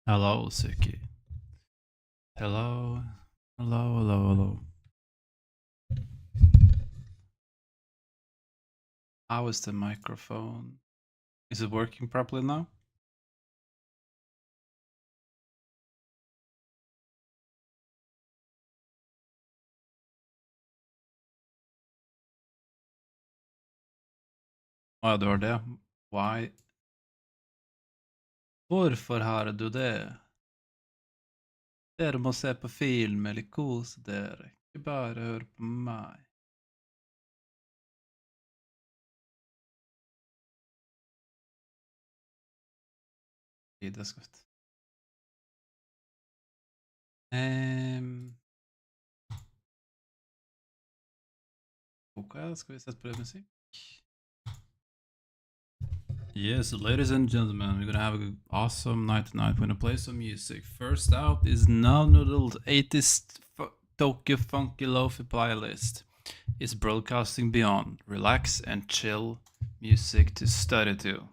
Hello, Suki. Hello. Hello, hello, hello. How is the microphone? Is it working properly now? Ja, du har det. Why? Hvorfor har du det? Dere må se på film eller kose dere. Ikke bare høre på meg. Det skal vi Ok, skal vi sette på litt musikk? Yes, ladies and gentlemen, we're gonna have an awesome night tonight. We're gonna play some music. First out is Now Noodled 80s Tokyo Funky Lofi playlist. It's broadcasting beyond. Relax and chill music to study to.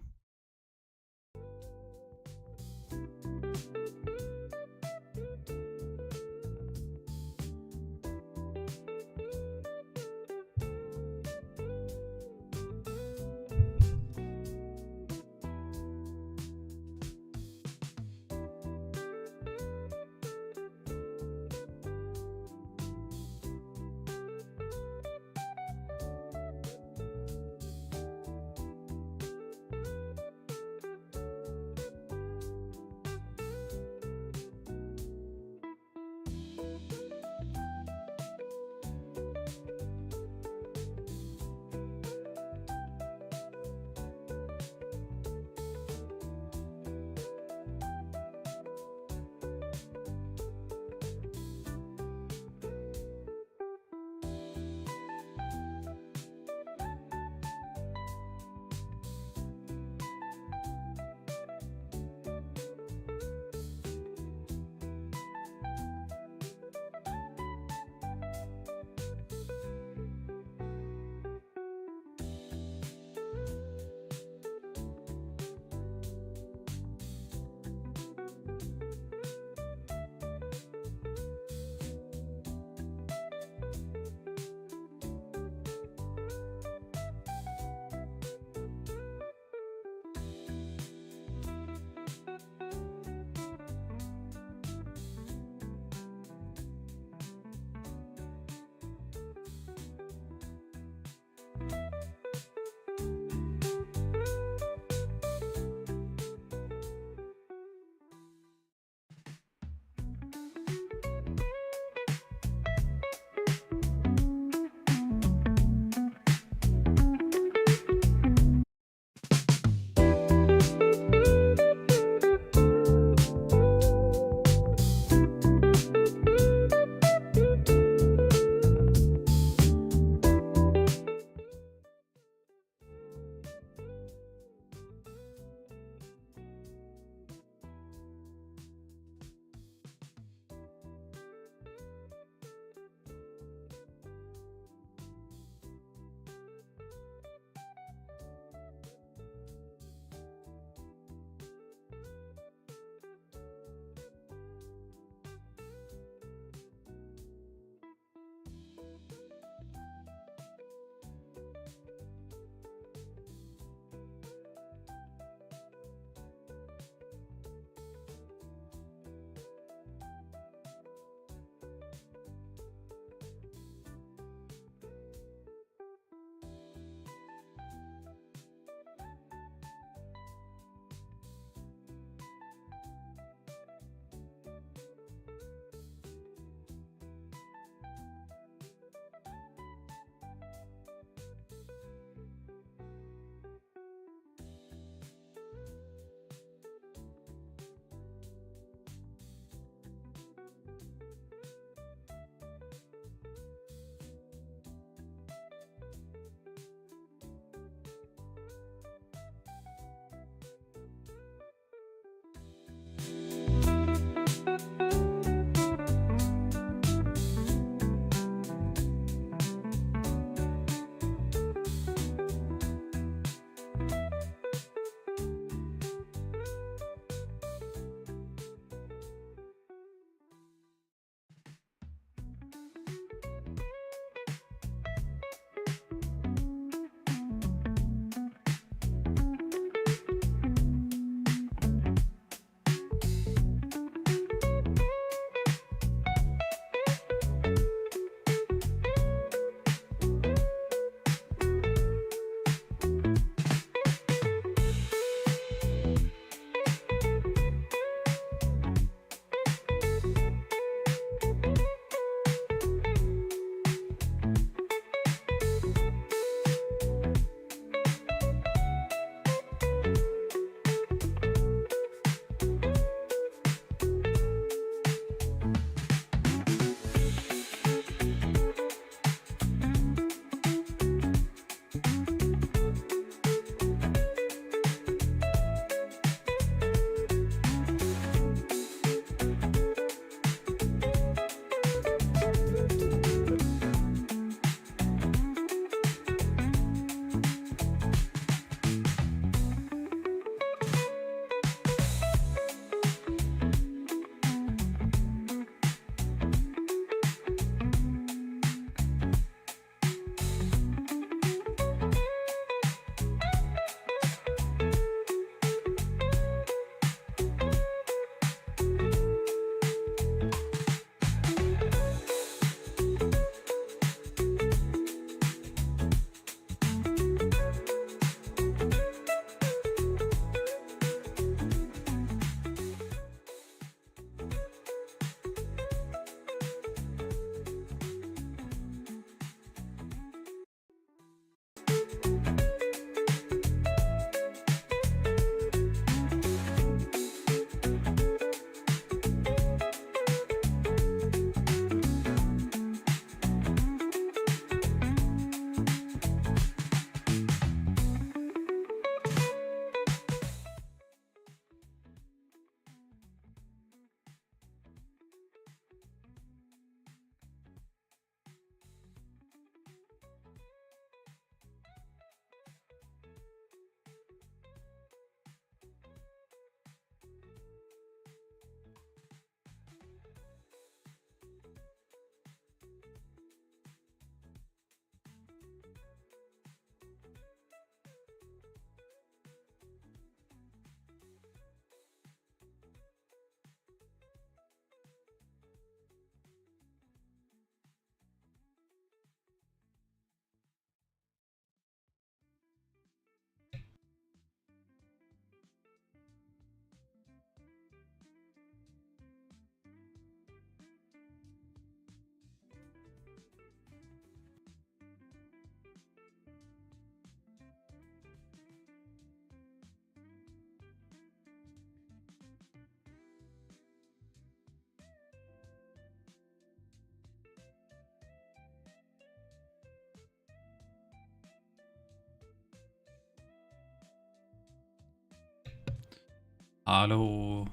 Hallå.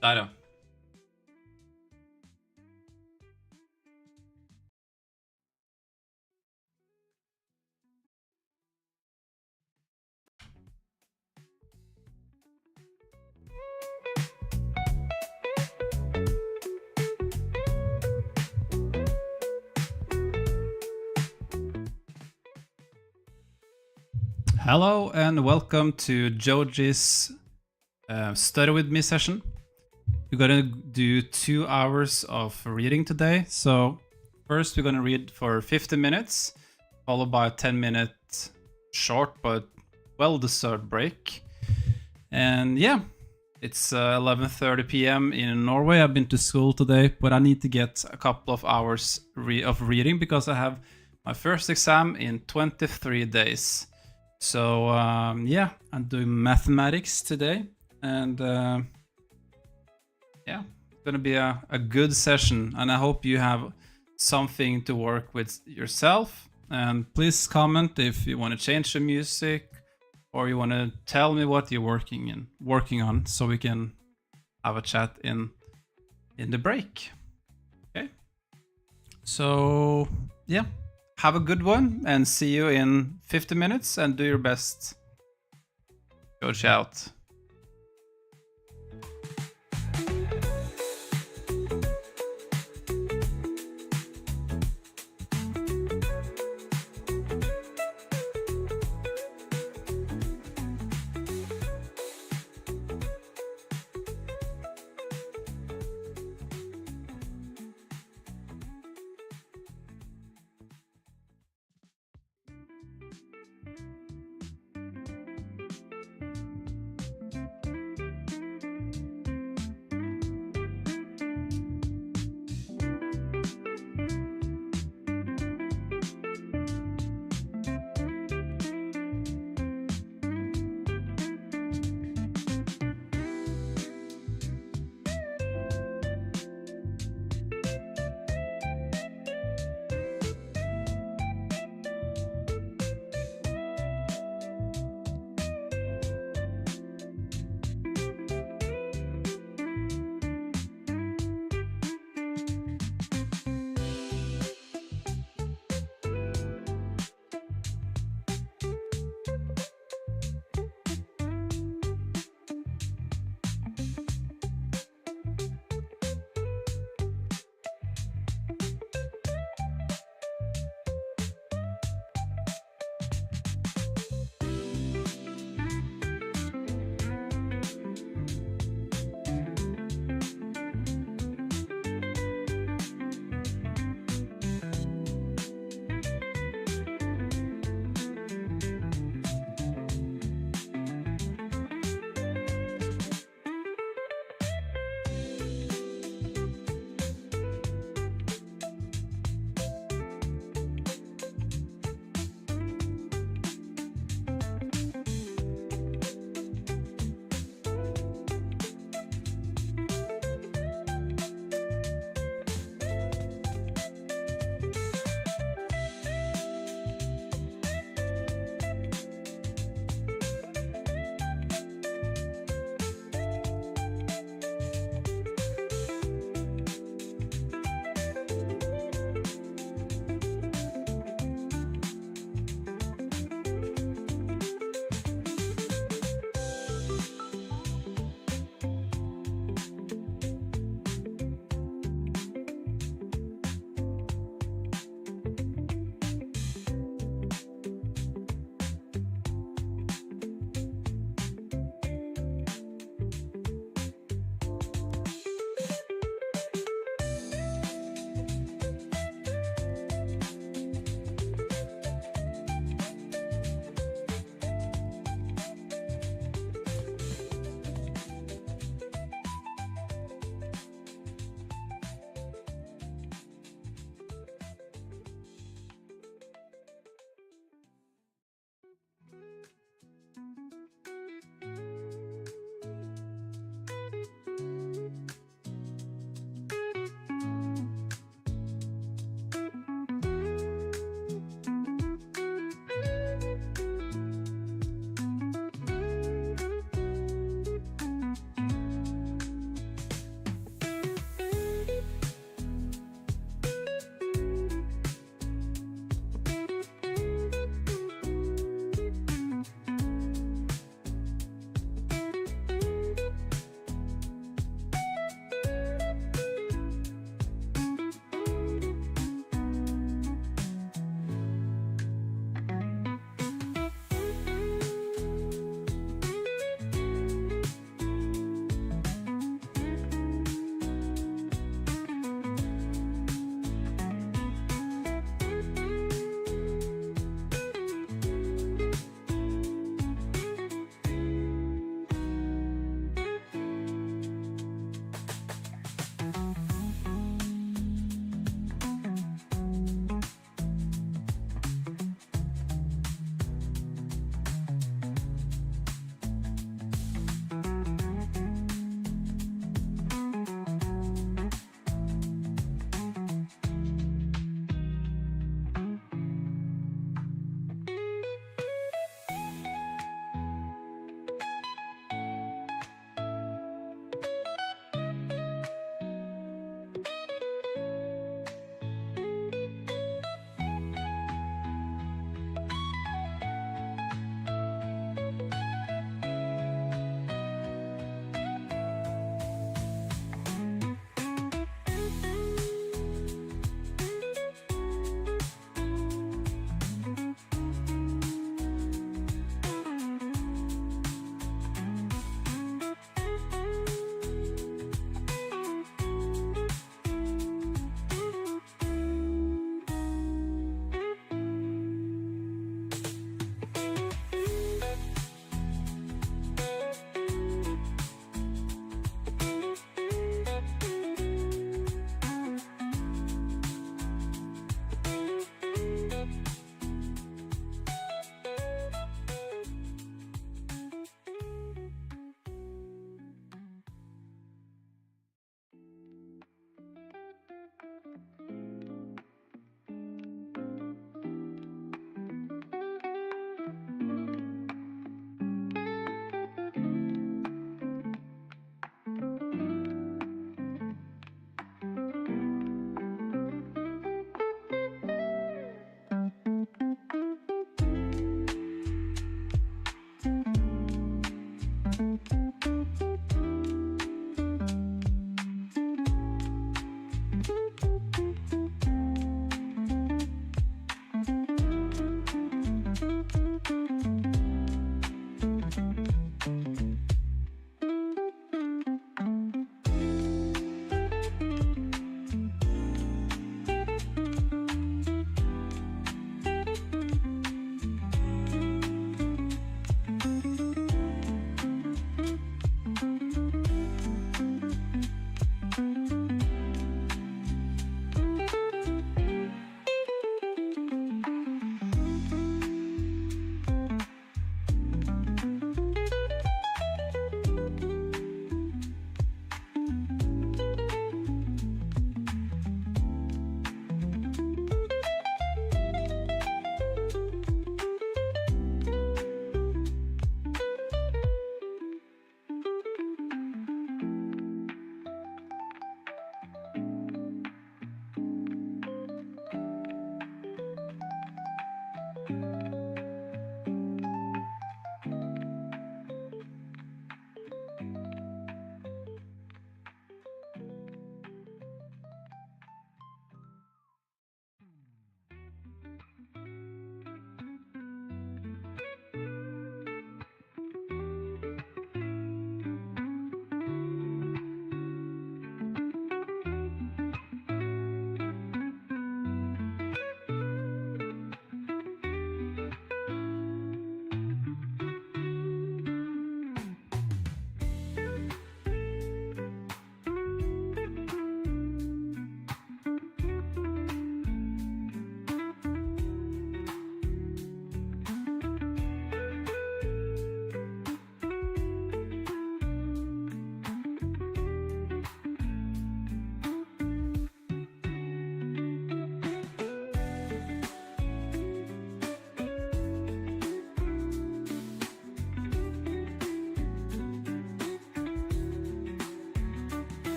Där ja. Hello and welcome to Joji's Study With Me session. We're gonna do 2 hours of reading today. So first we're gonna read for 50 minutes, followed by a 10-minute short but well-deserved break. And yeah, it's 11:30 p.m. in Norway. I've been to school today, but I need to get a couple of hours of reading because I have my first exam in 23 days. So yeah, I'm doing mathematics today, and yeah, it's gonna be a good session, and I hope you have something to work with yourself. And please comment if you want to change the music or you want to tell me what you're working on, so we can have a chat in the break. Okay. So yeah. Have a good one and see you in 50 minutes, and do your best. Coach out.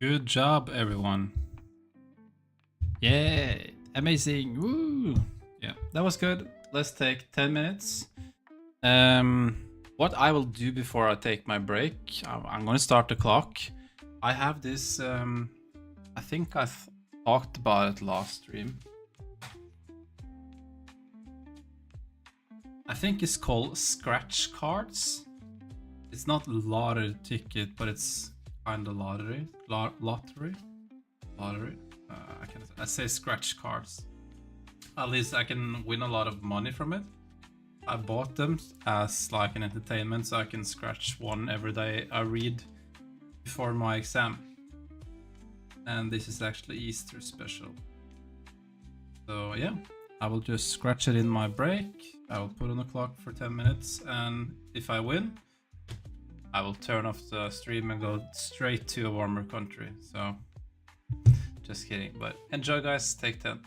Good job, everyone. Yeah, amazing. Woo. Yeah, that was good. Let's take 10 minutes. What I will do before I take my break, I'm gonna start the clock. I have this, I think I've talked about it last stream. I think it's called scratch cards. It's not lottery ticket, but it's kind of lottery. Lottery. I say scratch cards. At least I can win a lot of money from it. I bought them as like an entertainment, so I can scratch one every day I read before my exam. And this is actually Easter special. So yeah, I will just scratch it in my break. I will put on the clock for 10 minutes, and if I win, I will turn off the stream and go straight to a warmer country. So just kidding, but enjoy, guys. Take 10.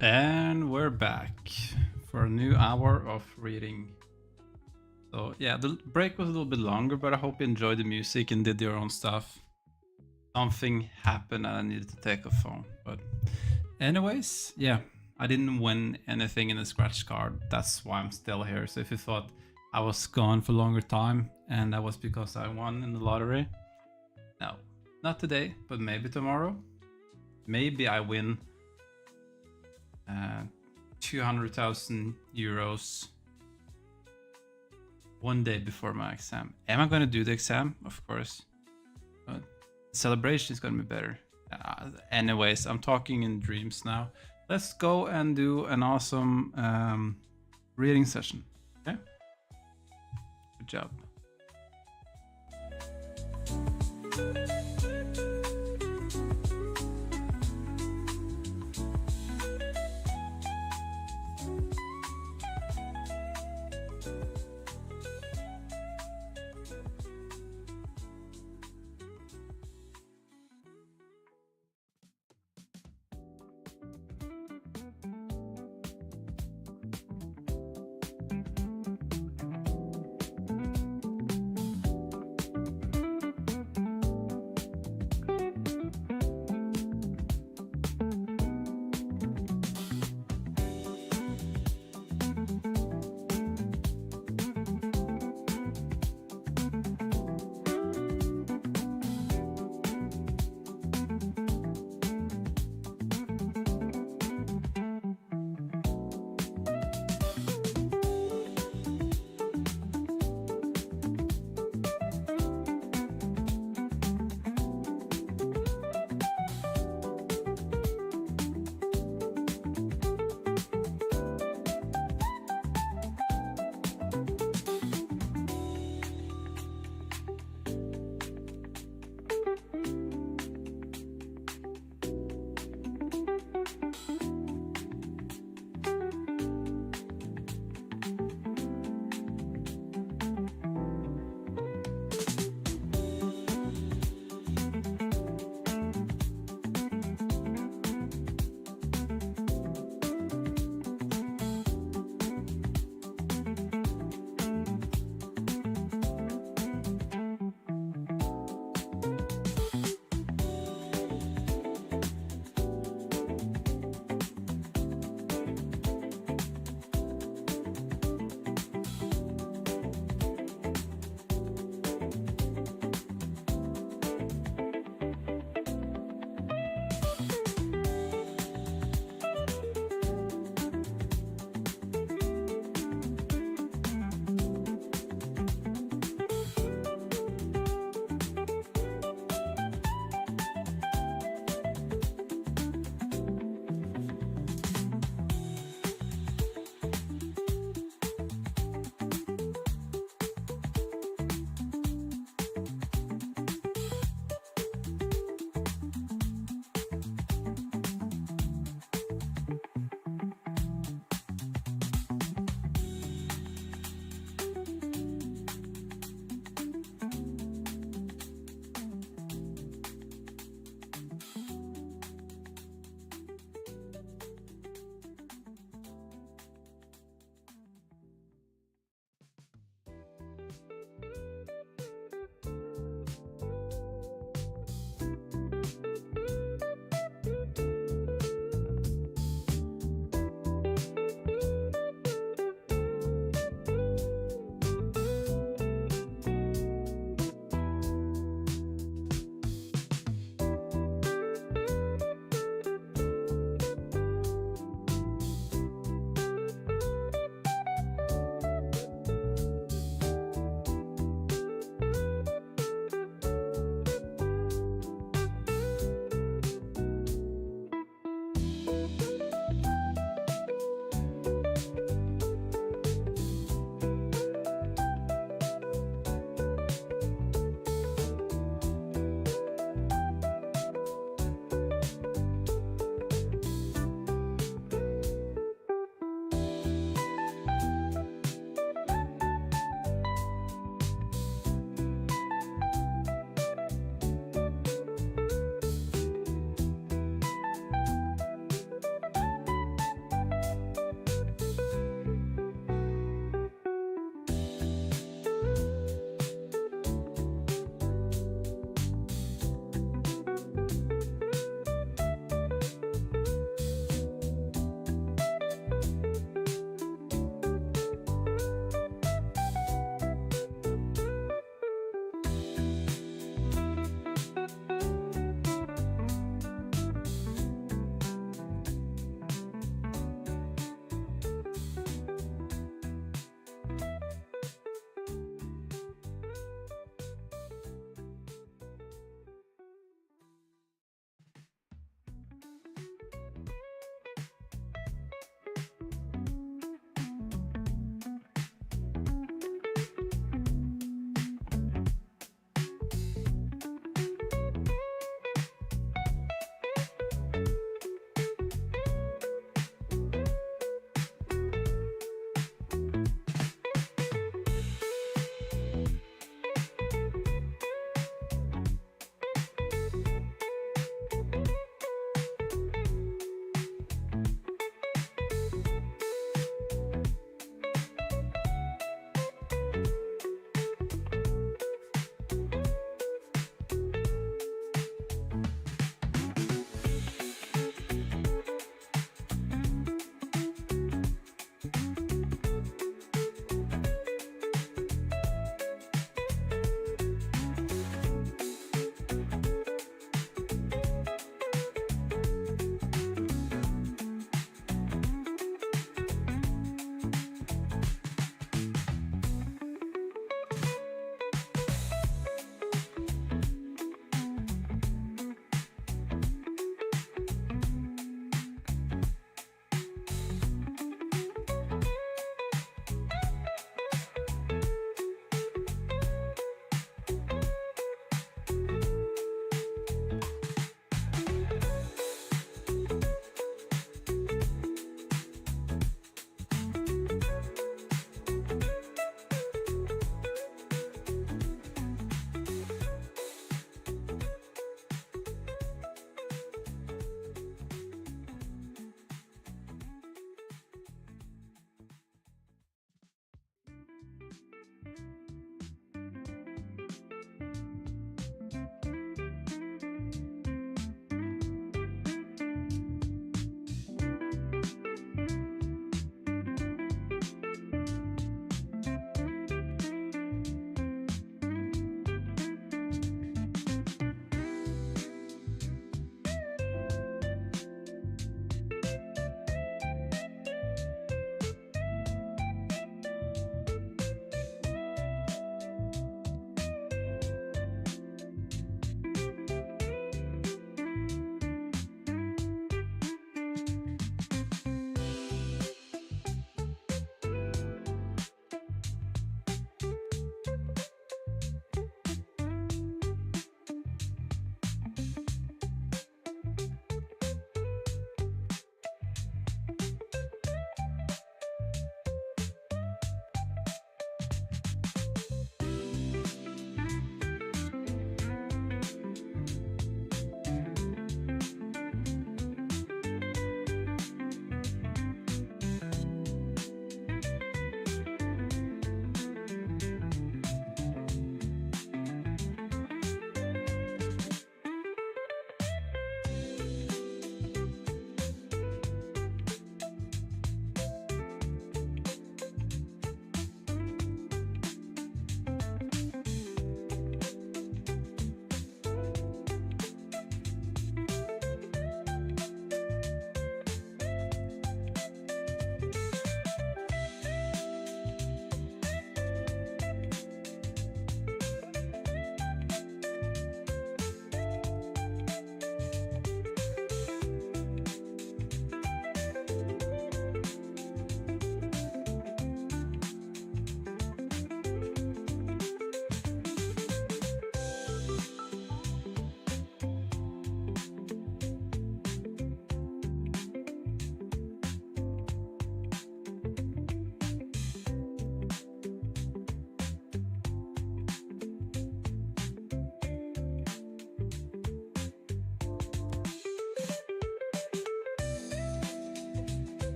And we're back for a new hour of reading. So yeah, the break was a little bit longer, but I hope you enjoyed the music and did your own stuff. Something happened and I needed to take a phone. But anyways, yeah, I didn't win anything in the scratch card. That's why I'm still here. So if you thought I was gone for a longer time and that was because I won in the lottery, no, not today, but maybe tomorrow. Maybe I win 200,000 euros one day before my exam. Am I going to do the exam? Of course. But celebration is going to be better. Anyways, I'm talking in dreams now. Let's go and do an awesome reading session. Okay? Good job.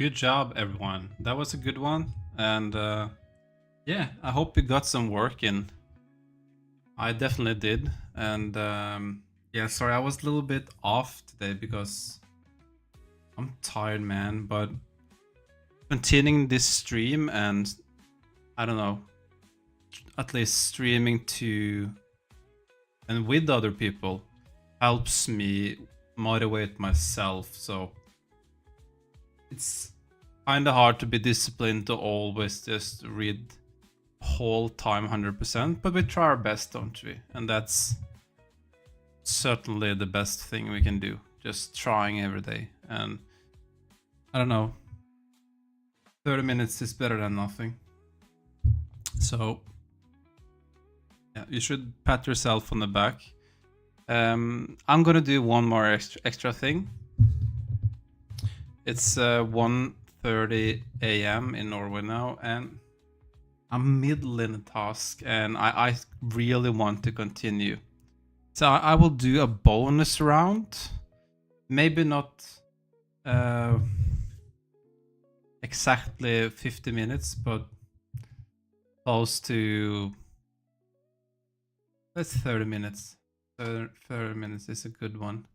good job, everyone. That was a good one. And yeah, I hope you got some work in. I definitely did. And yeah, sorry, I was a little bit off today because I'm tired, man. But continuing this stream and I don't know, at least streaming to and with other people helps me motivate myself. So it's kind of hard to be disciplined to always just read whole time 100%, but we try our best, don't we? And that's certainly the best thing we can do, just trying every day. And I don't know, 30 minutes is better than nothing. So yeah, you should pat yourself on the back. I'm gonna do one more extra thing. It's 1:30 a.m. in Norway now, and I'm middle in a task, and I really want to continue. So I will do a bonus round. Maybe not exactly 50 minutes, but close to, that's 30 minutes. 30 minutes is a good one.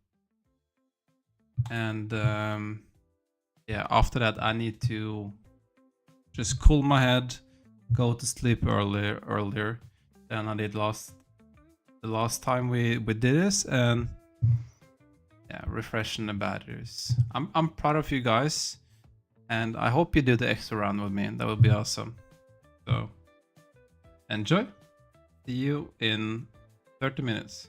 And yeah, after that I need to just cool my head, go to sleep earlier than I did the last time we did this, and yeah, refreshing the batteries. I'm proud of you guys, and I hope you do the extra round with me. That would be awesome. So enjoy. See you in 30 minutes.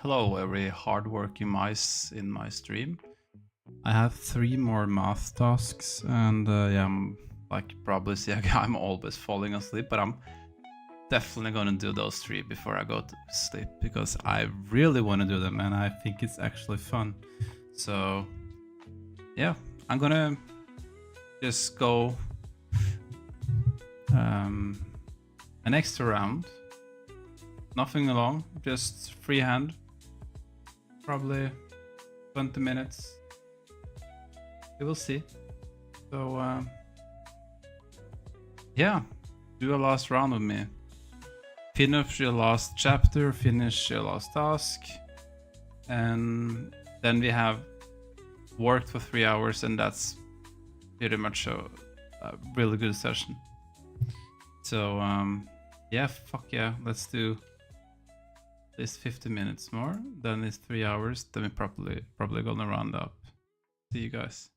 Hello, every hardworking mice in my stream. I have 3 more math tasks, and yeah, I'm like probably see I'm always falling asleep, but I'm definitely gonna do those 3 before I go to sleep because I really want to do them, and I think it's actually fun. So yeah, I'm gonna just go an extra round. Nothing long, just freehand. Probably 20 minutes. We will see. So yeah, do a last round with me. Finish your last chapter, finish your last task, and then we have worked for 3 hours, and that's pretty much a really good session. So yeah, fuck yeah, let's do this 50 minutes more, then it's 3 hours, then we're probably gonna round up. See you guys.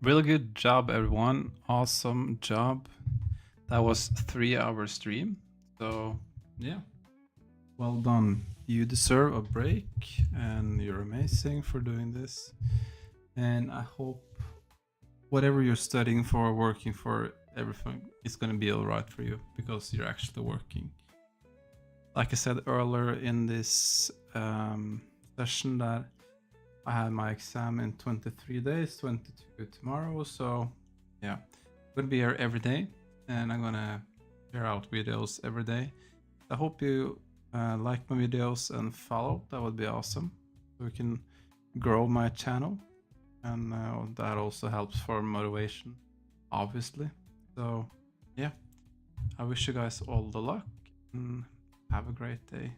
Really good job, everyone. Awesome job. That was 3 hour stream. So yeah, well done. You deserve a break, and you're amazing for doing this. And I hope whatever you're studying for, working for, everything is going to be all right for you because you're actually working. Like I said earlier in this session, that I had my exam in 23 days, 22 tomorrow. So yeah, I'm gonna be here every day, and I'm gonna share out videos every day. I hope you like my videos and follow. That would be awesome. So we can grow my channel, and that also helps for motivation, obviously. So yeah, I wish you guys all the luck and have a great day.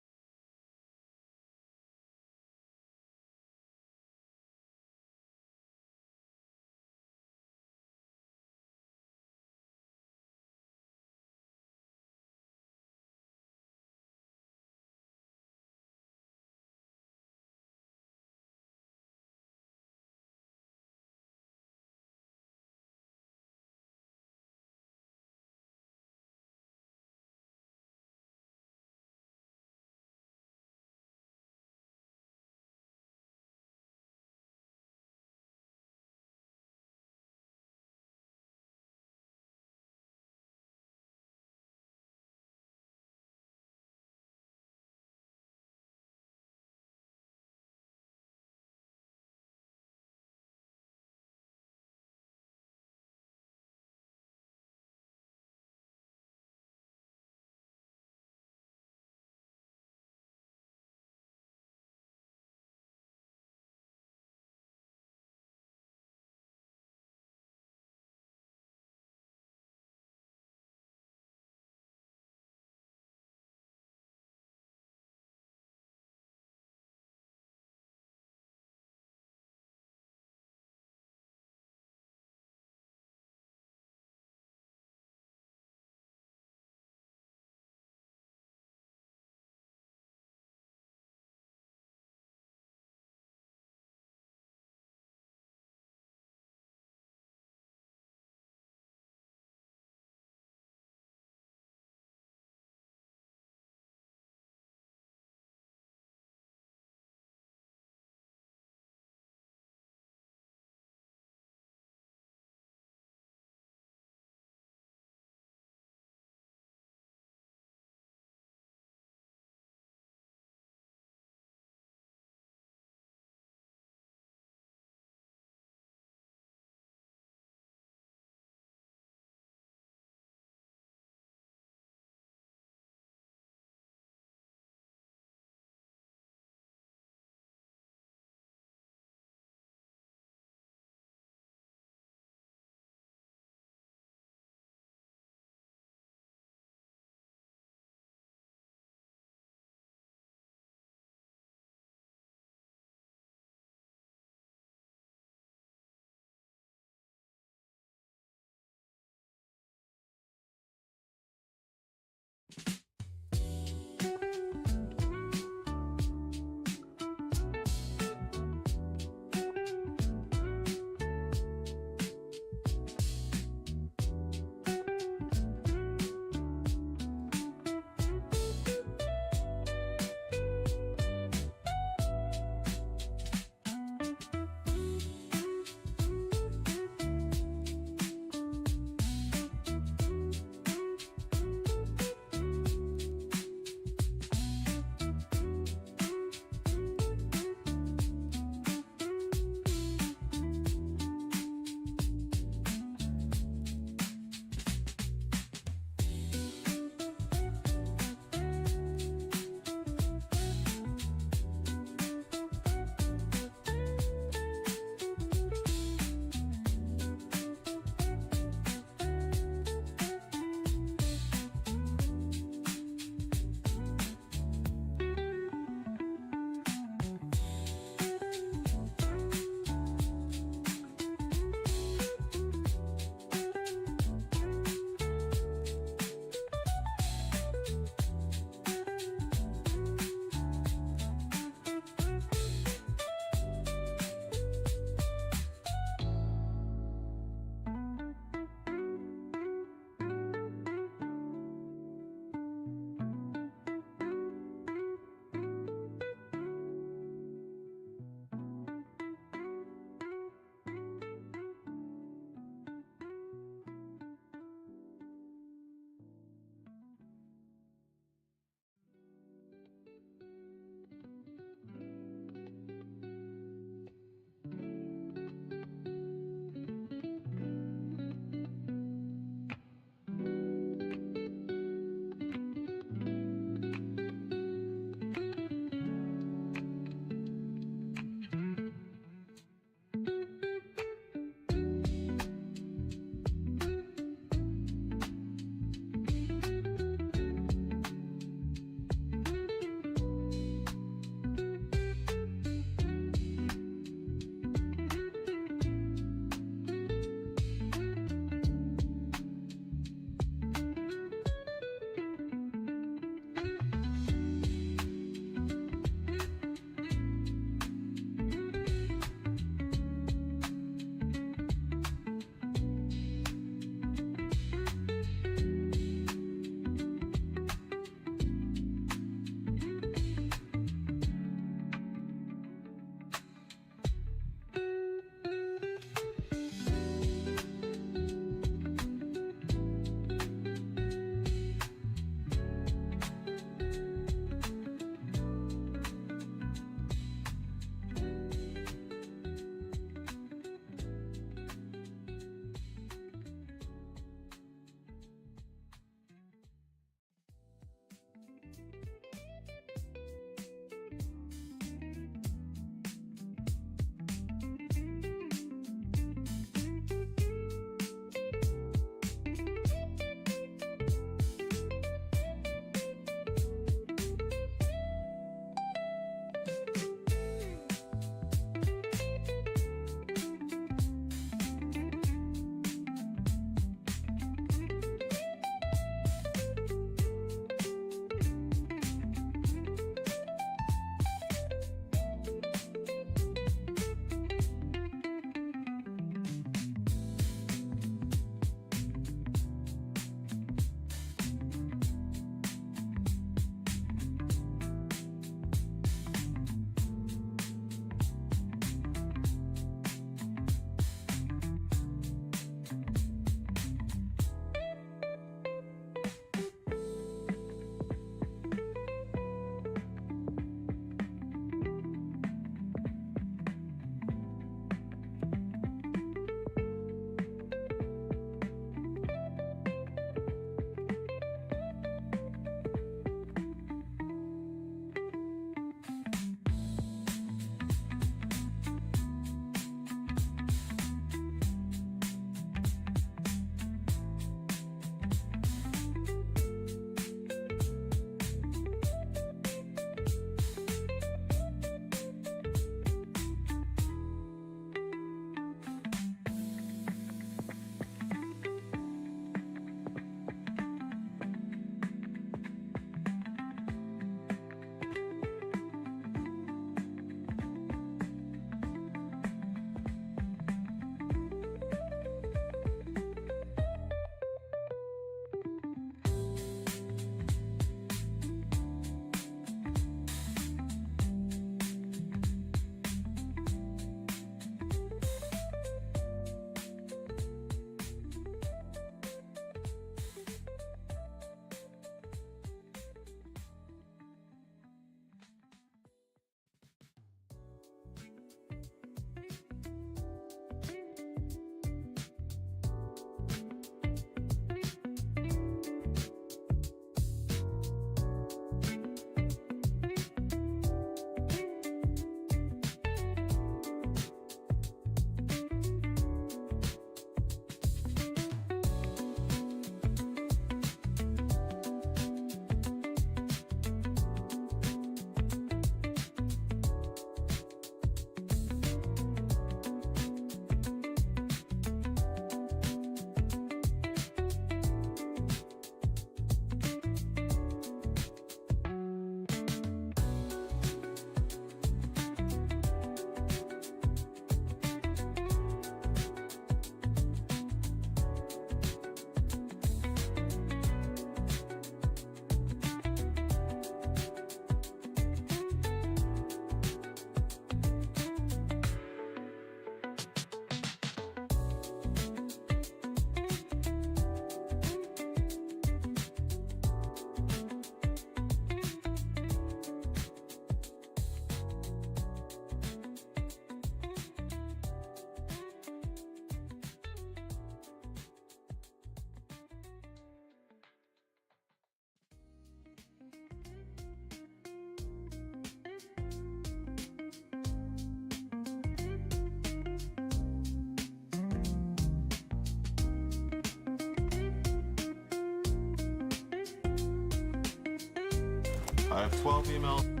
I have 12 emails.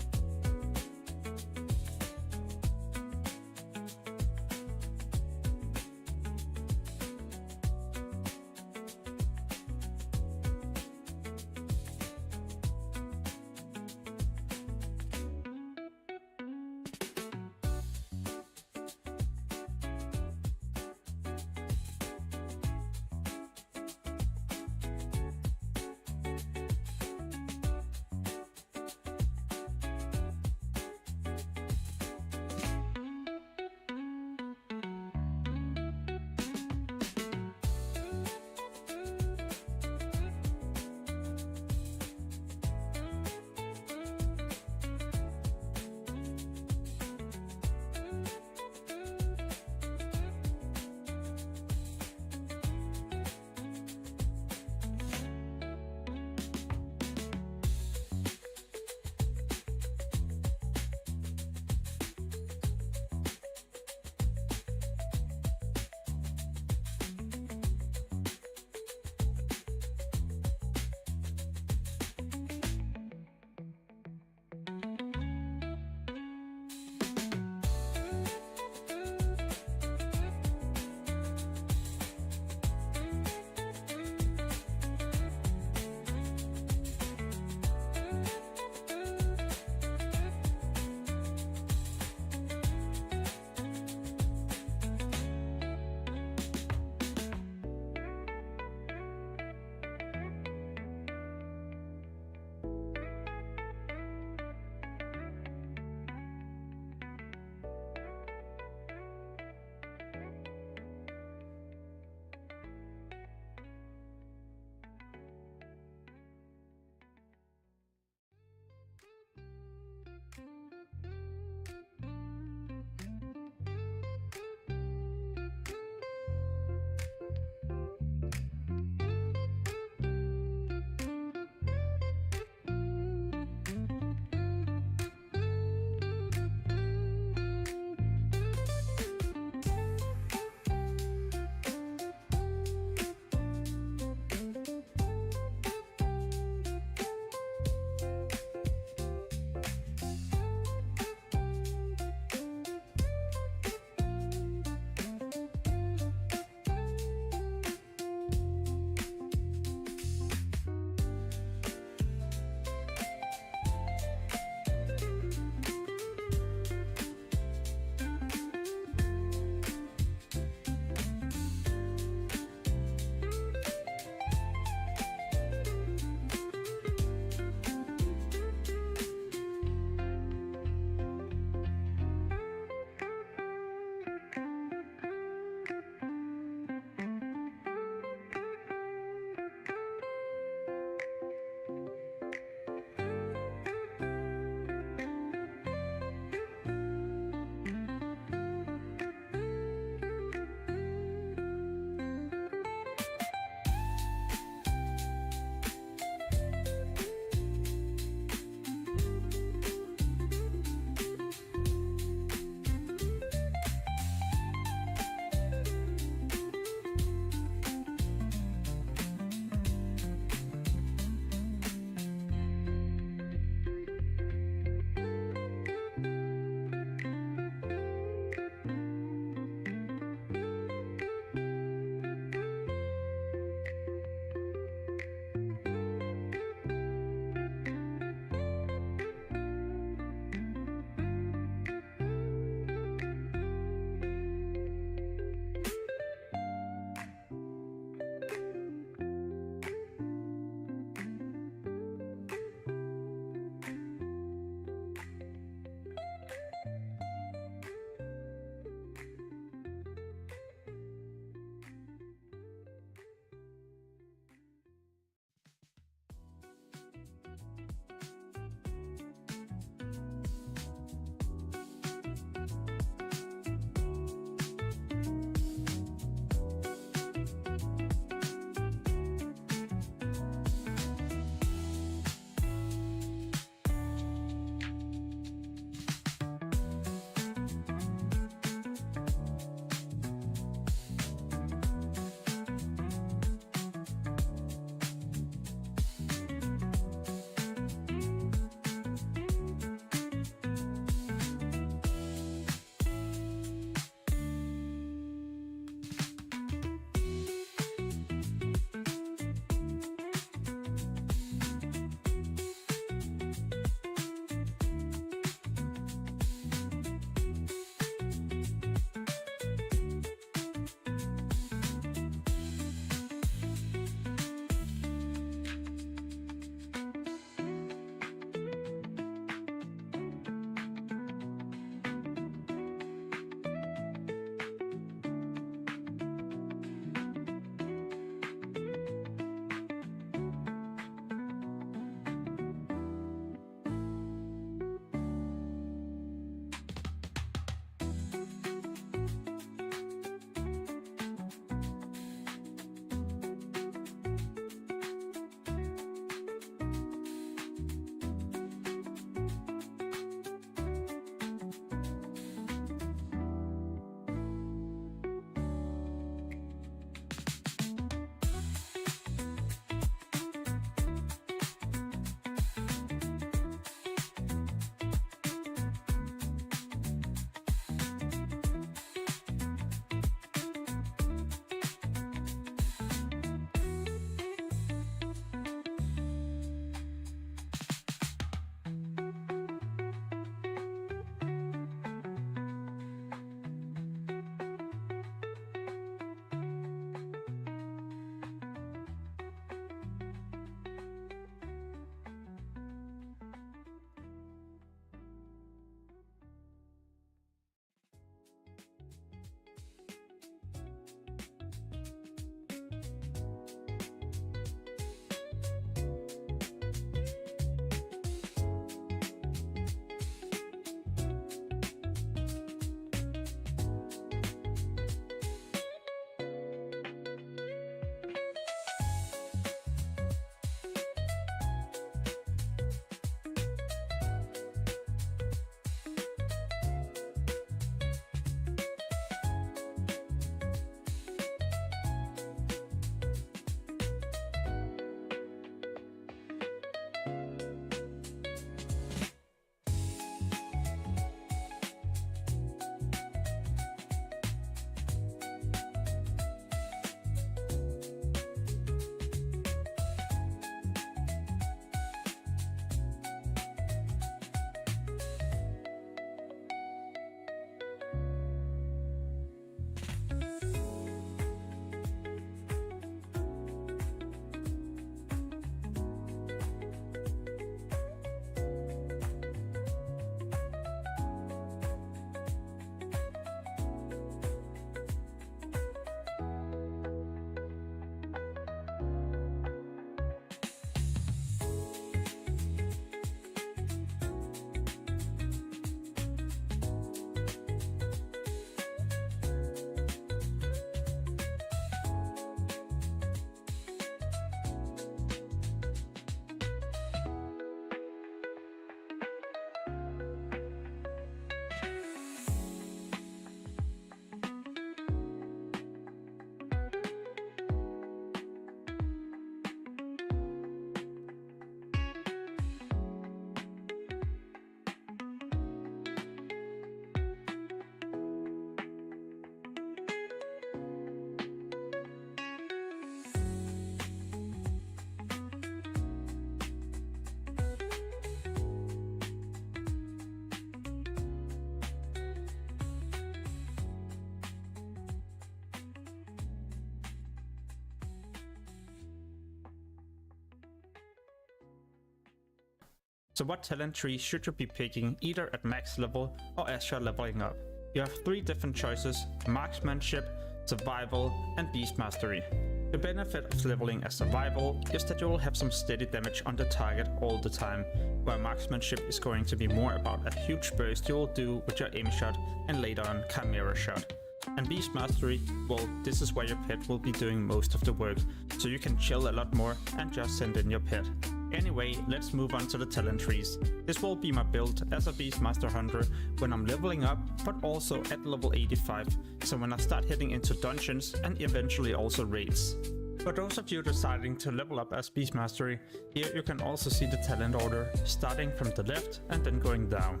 So what talent tree should you be picking either at max level or as you're leveling up? You have 3 different choices: marksmanship, survival, and beast mastery. The benefit of leveling as survival is that you will have some steady damage on the target all the time, where marksmanship is going to be more about a huge burst you will do with your aim shot and later on chimera shot. And beast mastery, well, this is where your pet will be doing most of the work, so you can chill a lot more and just send in your pet. Anyway, let's move on to the talent trees. This will be my build as a Beastmaster Hunter when I'm leveling up, but also at level 85, so when I start heading into dungeons and eventually also raids. For those of you deciding to level up as Beastmastery, here you can also see the talent order, starting from the left and then going down.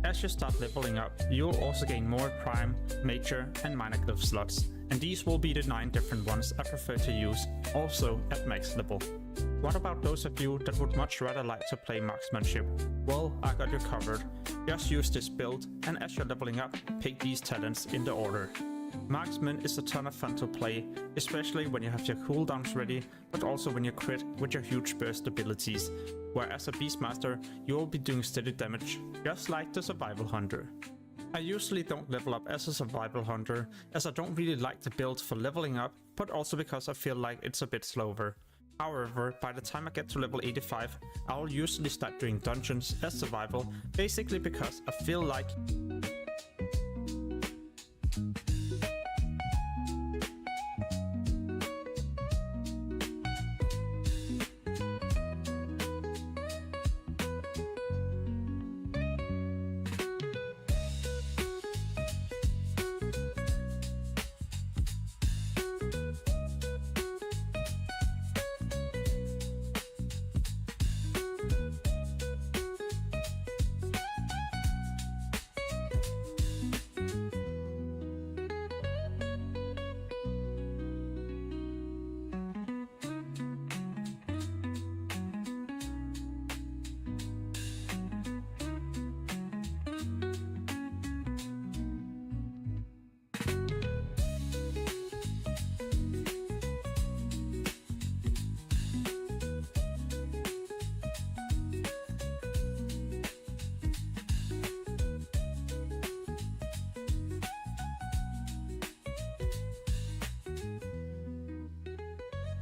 As you start leveling up, you will also gain more Prime, Major and Minor Glyph slots, and these will be the 9 different ones I prefer to use, also at max level. What about those of you that would much rather like to play marksmanship? Well, I got you covered. Just use this build, and as you're leveling up, pick these talents in the order. Marksman is a ton of fun to play, especially when you have your cooldowns ready, but also when you crit with your huge burst abilities, where as a Beastmaster, you will be doing steady damage, just like the Survival Hunter. I usually don't level up as a Survival Hunter, as I don't really like the build for leveling up, but also because I feel like it's a bit slower. However, by the time I get to level 85, I will usually start doing dungeons as survival, basically because I feel like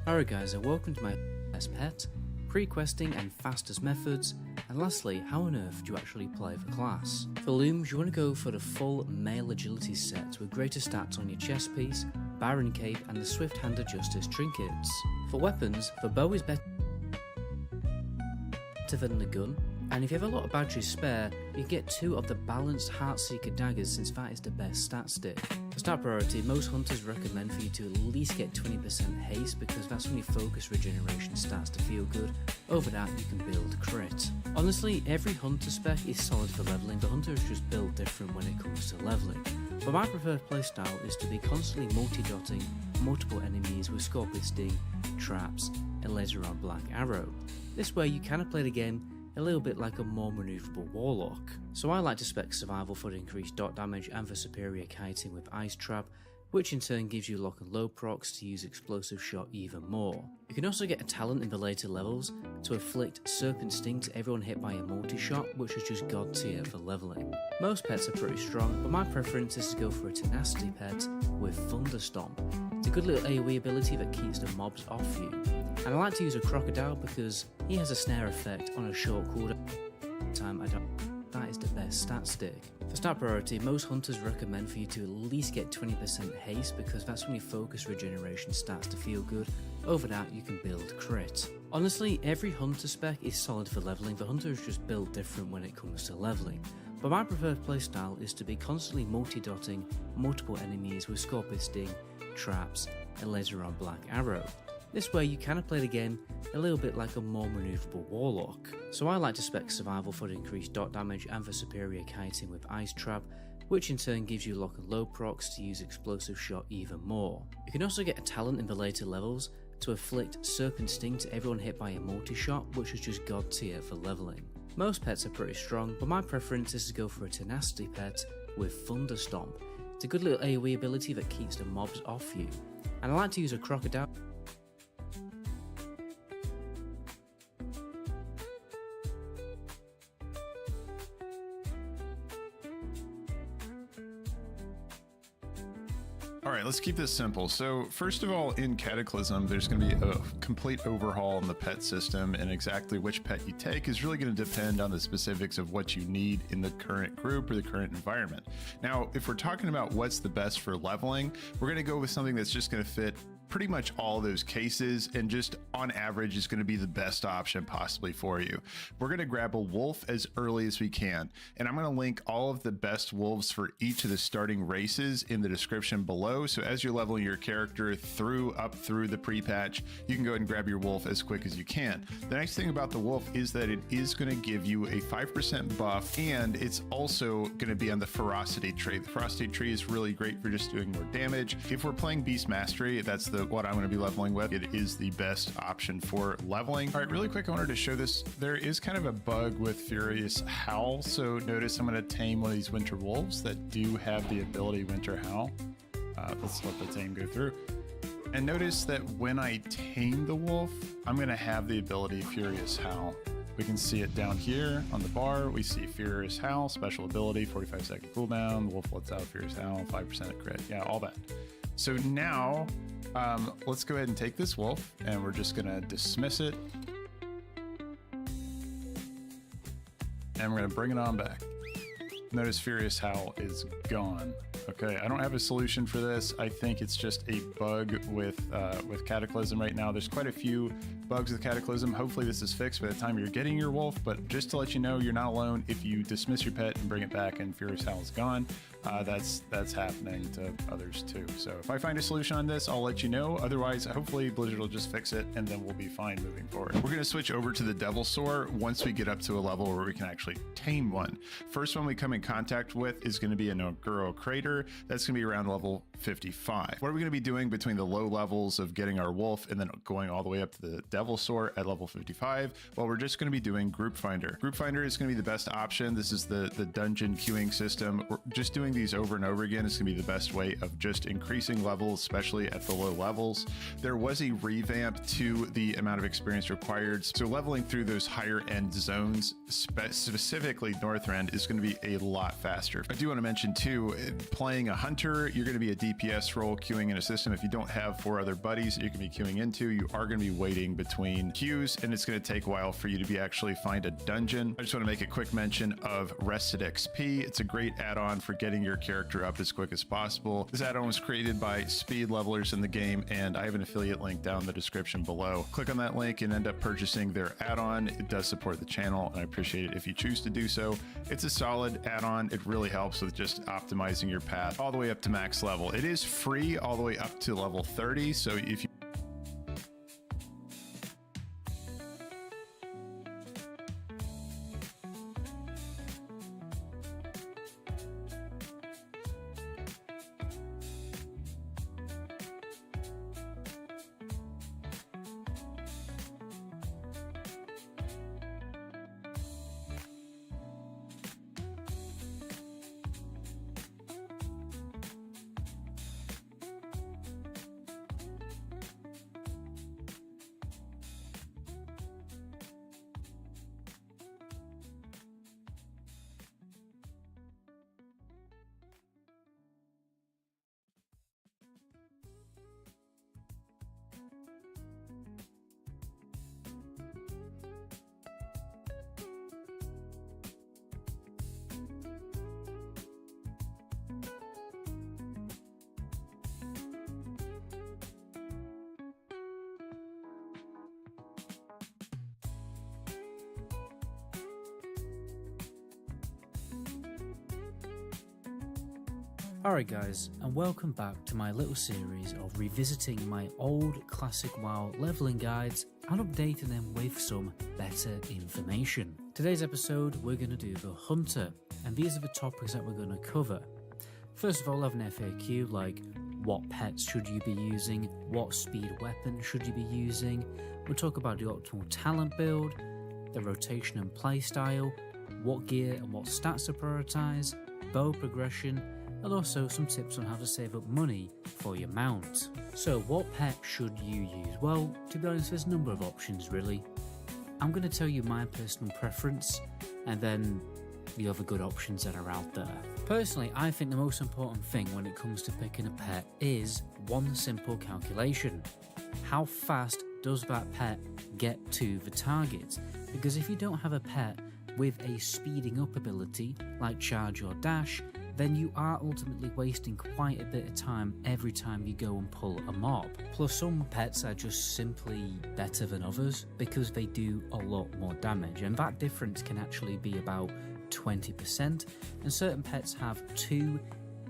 Alright guys, and welcome to my best pet, pre-questing and fastest methods, and lastly, how on earth do you actually play the class? For looms, you want to go for the full male agility set with greater stats on your chest piece, Baron cape and the swift hand adjusters trinkets. For weapons, the bow is better than the gun, and if you have a lot of batteries spare, you can get 2 of the balanced Heartseeker daggers since that is the best stat stick. For stat priority, most hunters recommend for you to at least get 20% haste because that's when your focus regeneration starts to feel good. Over that, you can build crit. Honestly, every hunter spec is solid for leveling, but hunter is just built different when it comes to leveling. But my preferred playstyle is to be constantly multi-dotting multiple enemies with Scorpion Sting, traps, and laser rod black arrow. This way you kind of play the game a little bit like a more manoeuvrable warlock. So I like to spec survival for the increased dot damage and for superior kiting with ice trap, which in turn gives you lock and low procs to use explosive shot even more. You can also get a talent in the later levels to inflict serpent sting to everyone hit by a multi-shot, which is just god tier for leveling. Most pets are pretty strong, but my preference is to go for a tenacity pet with Thunderstomp. It's a good little AoE ability that keeps the mobs off you. And I like to use a crocodile because he has a snare effect on a short cooldown time. That is the best stat stick. For stat priority, most hunters recommend for you to at least get 20% haste because that's when your focus regeneration starts to feel good. Over that, you can build crit. Honestly, every hunter spec is solid for leveling, the hunter is just built different when it comes to leveling. But my preferred playstyle is to be constantly multi-dotting multiple enemies with Scorpion Sting, traps, and laser rod black arrow. This way you kind of play the game a little bit like a more manoeuvrable warlock. So I like to spec survival for the increased dot damage and for superior kiting with ice trap, which in turn gives you lock and low procs to use explosive shot even more. You can also get a talent in the later levels to inflict serpent sting to everyone hit by a multi-shot, which is just god tier for leveling. Most pets are pretty strong, but my preference is to go for a tenacity pet with Thunderstomp. It's a good little AoE ability that keeps the mobs off you. And I like to use a crocodile right, let's keep this simple. So first of all, in Cataclysm, there's going to be a complete overhaul in the pet system, and exactly which pet you take is really going to depend on the specifics of what you need in the current group or the current environment. Now, if we're talking about what's the best for leveling, we're going to go with something that's just going to fit pretty much all those cases, and just on average is going to be the best option possibly for you. We're going to grab a wolf as early as we can, and I'm going to link all of the best wolves for each of the starting races in the description below. So as you're leveling your character up through the pre-patch, you can go ahead and grab your wolf as quick as you can. The nice thing about the wolf is that it is going to give you a 5% buff, and it's also going to be on the ferocity tree. The ferocity tree is really great for just doing more damage. If we're playing Beast Mastery, that's what I'm going to be leveling with. It is the best option for leveling. All right, really quick, I wanted to show this. There is kind of a bug with Furious Howl. So notice I'm going to tame one of these Winter Wolves that do have the ability Winter Howl. Let's let the tame go through. And notice that when I tame the wolf, I'm going to have the ability Furious Howl. We can see it down here on the bar. We see Furious Howl, special ability, 45-second cooldown. The wolf lets out Furious Howl, 5% crit. Yeah, all that. So now, let's go ahead and take this wolf, and we're just gonna dismiss it. And we're gonna bring it on back. Notice Furious Howl is gone. Okay, I don't have a solution for this. I think it's just a bug with Cataclysm right now. There's quite a few bugs with Cataclysm. Hopefully this is fixed by the time you're getting your wolf, but just to let you know, you're not alone. If you dismiss your pet and bring it back and Furious Howl is gone, that's happening to others too. So if I find a solution on this, I'll let you know. Otherwise, hopefully Blizzard will just fix it, and then we'll be fine moving forward. We're gonna switch over to the Devilsaur once we get up to a level where we can actually tame one. First one we come in contact with is gonna be a Noguro Crater. That's gonna be around level 55. What are we gonna be doing between the low levels of getting our wolf and then going all the way up to the Devilsaur at level 55? Well, we're just gonna be doing Group Finder. Group Finder is gonna be the best option. This is the dungeon queuing system. We're just doing these over and over again is going to be the best way of just increasing levels, especially at the low levels. There was a revamp to the amount of experience required, so leveling through those higher end zones, specifically Northrend, is going to be a lot faster. I do want to mention too, playing a hunter, you're going to be a DPS role queuing in a system. If you don't have 4 other buddies that you can be queuing into, you are going to be waiting between queues, and it's going to take a while for you to actually find a dungeon. I just want to make a quick mention of Rested XP. It's a great add-on for getting your character up as quick as possible. This add-on was created by speed levelers in the game, and I have an affiliate link down in the description below. Click on that link and end up purchasing their add-on. It does support the channel, and I appreciate it if you choose to do so. It's a solid add-on. It really helps with just optimizing your path all the way up to max level. It is free all the way up to level 30, so if you Alright guys, and welcome back to my little series of revisiting my old classic WoW leveling guides and updating them with some better information. Today's episode we're going to do the Hunter, and these are the topics that we're going to cover. First of all, I have an FAQ like what pets should you be using, what speed weapon should you be using. We'll talk about the optimal talent build, the rotation and playstyle, what gear and what stats to prioritize, bow progression, and also some tips on how to save up money for your mount. So what pet should you use? Well, to be honest, there's a number of options really. I'm going to tell you my personal preference, and then the other good options that are out there. Personally, I think the most important thing when it comes to picking a pet is one simple calculation. How fast does that pet get to the target? Because if you don't have a pet with a speeding up ability like charge or dash, then you are ultimately wasting quite a bit of time every time you go and pull a mob. Plus, some pets are just simply better than others because they do a lot more damage, and that difference can actually be about 20%, and certain pets have 2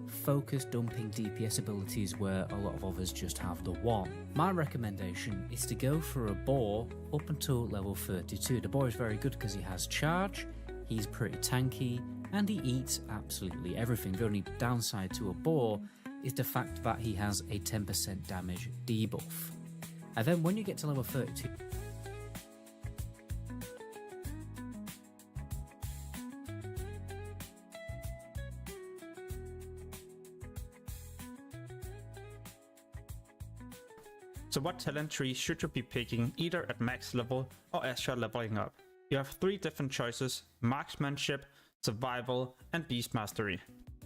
focus dumping DPS abilities where a lot of others just have the 1. My recommendation is to go for a boar up until level 32. The boar is very good because he has charge, he's pretty tanky, and he eats absolutely everything. The only downside to a boar is the fact that he has a 10% damage debuff. And then when you get to level 32, So what talent tree should you be picking either at max level or as you're leveling up? You have 3 different choices: marksmanship, survival, and beast mastery.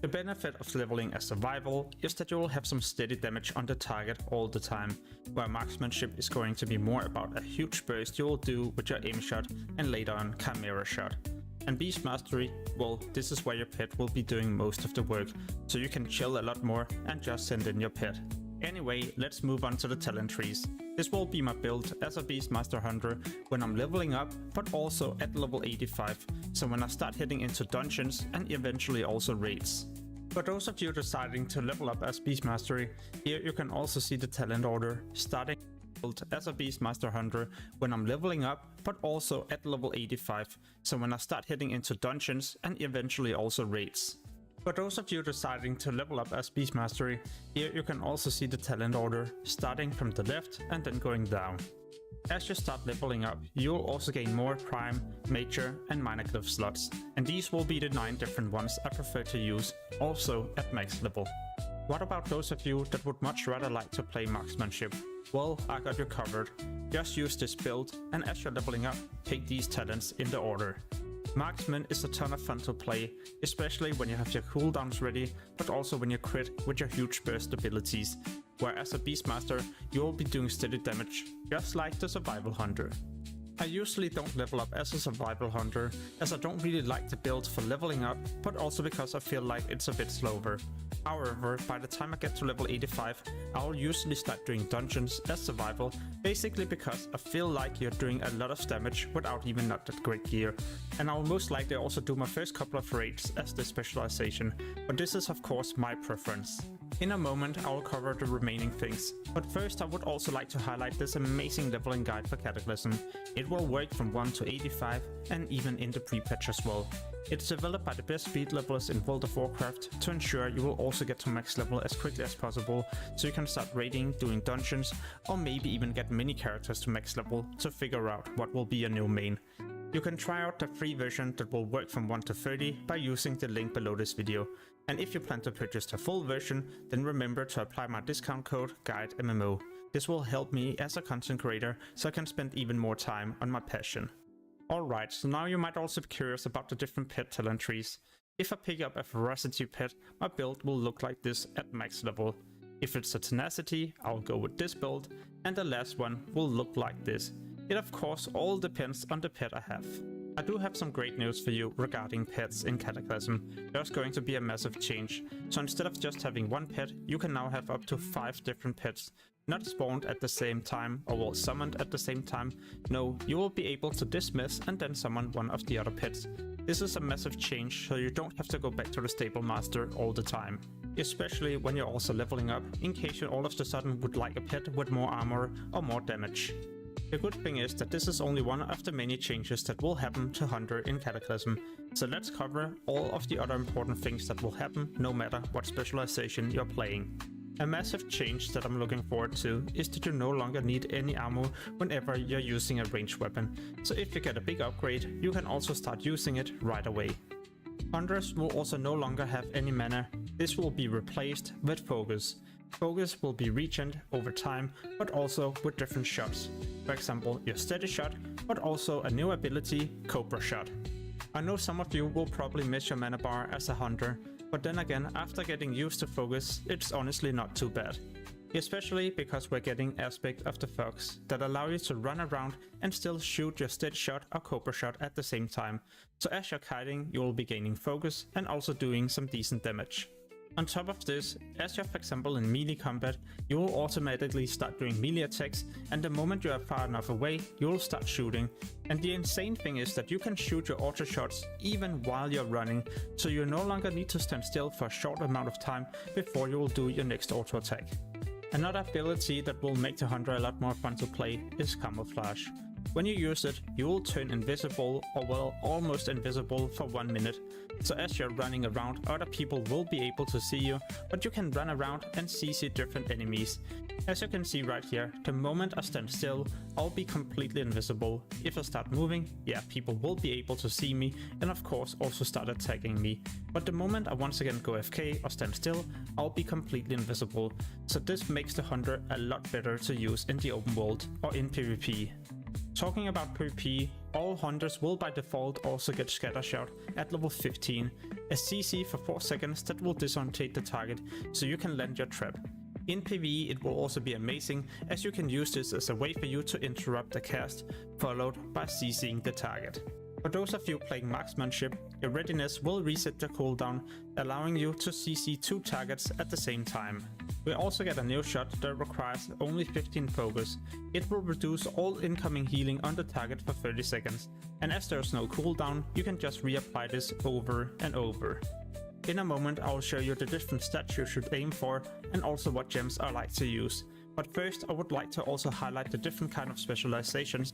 The benefit of leveling as survival is that you will have some steady damage on the target all the time, where marksmanship is going to be more about a huge burst you will do with your aim shot and later on chimera shot. And beast mastery, well, this is where your pet will be doing most of the work, so you can chill a lot more and just send in your pet. Anyway, let's move on to the talent trees. This will be my build as a Beastmaster Hunter when I'm leveling up, but also at level 85, so when I start heading into dungeons and eventually also raids. For those of you deciding to level up as Beastmastery, here you can also see the talent order, starting build as a Beastmaster Hunter when I'm leveling up, but also at level 85, so when I start heading into dungeons and eventually also raids. For those of you deciding to level up as Beastmastery, here you can also see the talent order, starting from the left and then going down. As you start leveling up, you will also gain more Prime, Major and Minor Glyph slots, and these will be the 9 different ones I prefer to use, also at max level. What about those of you that would much rather like to play Marksmanship? Well, I got you covered. Just use this build, and as you're leveling up, take these talents in the order. Marksman is a ton of fun to play, especially when you have your cooldowns ready, but also when you crit with your huge burst abilities, where as a Beastmaster, you will be doing steady damage, just like the Survival Hunter. I usually don't level up as a Survival Hunter, as I don't really like the build for leveling up, but also because I feel like it's a bit slower. However, by the time I get to level 85, I will usually start doing dungeons as survival, basically because I feel like you're doing a lot of damage without even not that great gear. And I will most likely also do my first couple of raids as the specialization, but this is of course my preference. In a moment I will cover the remaining things, but first I would also like to highlight this amazing leveling guide for Cataclysm. It will work from 1 to 85 and even in the pre-patch as well. It's developed by the best speed levelers in World of Warcraft to ensure you will also get to max level as quickly as possible, so you can start raiding, doing dungeons, or maybe even get many characters to max level to figure out what will be your new main. You can try out the free version that will work from 1 to 30 by using the link below this video. And if you plan to purchase the full version, then remember to apply my discount code GUIDEMMO. This will help me as a content creator so I can spend even more time on my passion. Alright, so now you might also be curious about the different pet talent trees. If I pick up a ferocity pet, my build will look like this at max level. If it's a tenacity, I'll go with this build, and the last one will look like this. It of course all depends on the pet I have. I do have some great news for you regarding pets in Cataclysm. There's going to be a massive change, so instead of just having one pet, you can now have up to 5 different pets. Not spawned at the same time or well summoned at the same time. No, you will be able to dismiss and then summon one of the other pets. This is a massive change, so you don't have to go back to the stable master all the time. Especially when you're also leveling up, in case you all of a sudden would like a pet with more armor or more damage. The good thing is that this is only one of the many changes that will happen to Hunter in Cataclysm, so let's cover all of the other important things that will happen no matter what specialization you're playing. A massive change that I'm looking forward to is that you no longer need any ammo whenever you're using a ranged weapon, so if you get a big upgrade, you can also start using it right away. Hunters will also no longer have any mana. This will be replaced with Focus. Focus will be regened over time, but also with different shots. For example, your steady shot, but also a new ability, Cobra Shot. I know some of you will probably miss your mana bar as a hunter, but then again, after getting used to focus, it's honestly not too bad. Especially because we're getting Aspect of the Fox that allow you to run around and still shoot your Stitch Shot or Cobra Shot at the same time. So as you're kiting, you will be gaining focus and also doing some decent damage. On top of this, as you're for example in melee combat, you will automatically start doing melee attacks, and the moment you are far enough away, you will start shooting. And the insane thing is that you can shoot your auto shots even while you're running, so you no longer need to stand still for a short amount of time before you will do your next auto attack. Another ability that will make the hunter a lot more fun to play is Camouflage. When you use it, you will turn invisible, or well, almost invisible for 1 minute. So as you're running around, other people will be able to see you, but you can run around and CC different enemies. As you can see right here, the moment I stand still, I'll be completely invisible. If I start moving, yeah, people will be able to see me and of course also start attacking me. But the moment I once again go AFK or stand still, I'll be completely invisible. So this makes the hunter a lot better to use in the open world or in PvP. Talking about PvP, all hunters will by default also get Scatter Shot at level 15, a CC for 4 seconds that will disorientate the target so you can land your trap. In PvE it will also be amazing, as you can use this as a way for you to interrupt the cast, followed by CCing the target. For those of you playing marksmanship, your readiness will reset the cooldown, allowing you to CC 2 targets at the same time. We also get a new shot that requires only 15 focus. It will reduce all incoming healing on the target for 30 seconds, and as there is no cooldown, you can just reapply this over and over. In a moment I will show you the different stats you should aim for and also what gems I like to use. But first I would like to also highlight the different kind of specializations.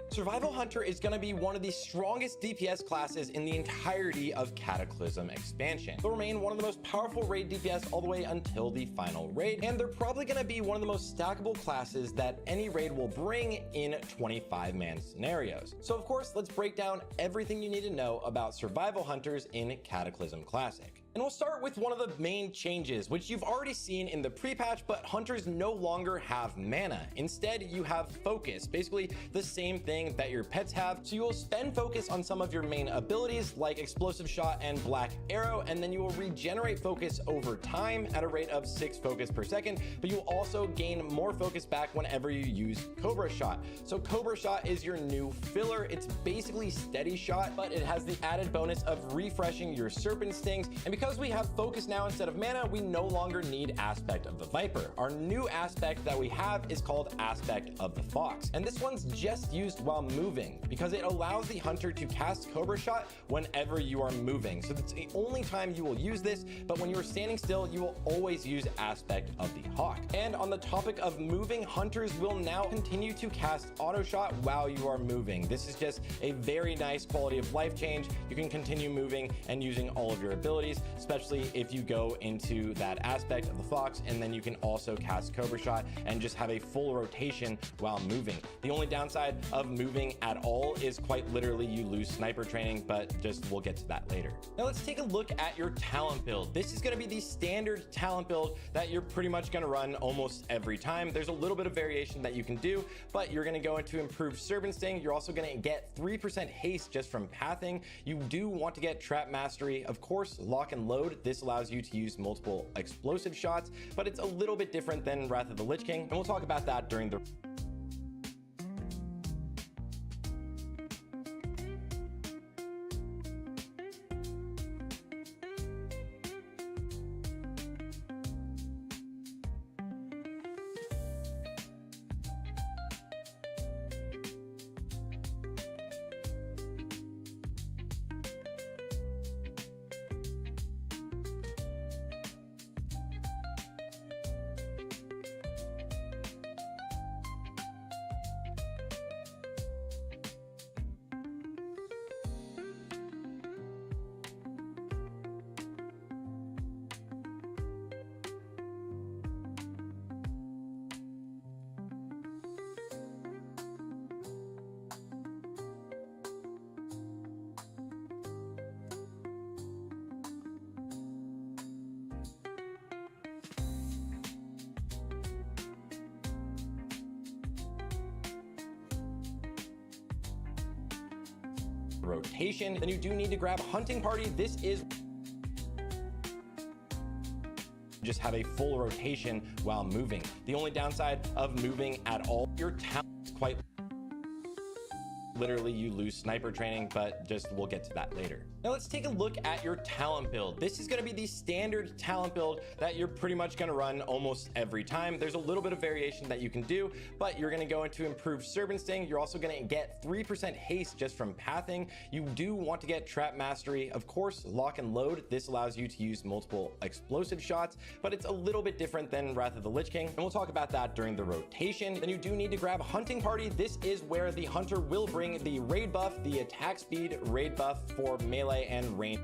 Survival Hunter is going to be one of the strongest DPS classes in the entirety of Cataclysm expansion. They'll remain one of the most powerful raid DPS all the way until the final raid, and they're probably going to be one of the most stackable classes that any raid will bring in 25-man scenarios. So of course, let's break down everything you need to know about Survival Hunters in Cataclysm Classic. And we'll start with one of the main changes, which you've already seen in the pre-patch, but hunters no longer have mana. Instead, you have focus, basically the same thing that your pets have. So you will spend focus on some of your main abilities like Explosive Shot and Black Arrow, and then you will regenerate focus over time at a rate of 6 focus per second, but you will also gain more focus back whenever you use Cobra Shot. So Cobra Shot is your new filler. It's basically Steady Shot, but it has the added bonus of refreshing your Serpent Stings. And because we have focus now instead of mana, we no longer need Aspect of the Viper. Our new aspect that we have is called Aspect of the Fox, and this one's just used while moving because it allows the hunter to cast Cobra Shot whenever you are moving. So that's the only time you will use this, but when you are standing still, you will always use Aspect of the Hawk. And on the topic of moving, hunters will now continue to cast Auto Shot while you are moving. This is just a very nice quality of life change. You can continue moving and using all of your abilities, especially if you go into that Aspect of the Fox, and then you can also cast Cobra Shot and just have a full rotation while moving. The only downside of moving at all is quite literally you lose sniper training, but just we'll get to that later. Now let's take a look at your talent build. This is going to be the standard talent build that you're pretty much going to run almost every time. There's a little bit of variation that you can do, but you're going to go into improved Serpent Sting. You're also going to get 3% haste just from pathing. You do want to get Trap Mastery, of course, Lock and Load. This allows you to use multiple explosive shots, but it's a little bit different than Wrath of the Lich King, and we'll talk about that during the rotation, then you do need to grab Hunting Party. This is just have a full rotation while moving. The only downside of moving at all, your talent is quite literally you lose sniper training, but we'll get to that later. Now let's take a look at your talent build. This is going to be the standard talent build that you're pretty much going to run almost every time. There's a little bit of variation that you can do, but you're going to go into improved Serpent Sting. You're also going to get 3% haste just from pathing. You do want to get Trap Mastery. Of course, Lock and Load. This allows you to use multiple explosive shots, but it's a little bit different than Wrath of the Lich King, and we'll talk about that during the rotation. Then you do need to grab Hunting Party. This is where the Hunter will bring the raid buff, the attack speed raid buff for melee and range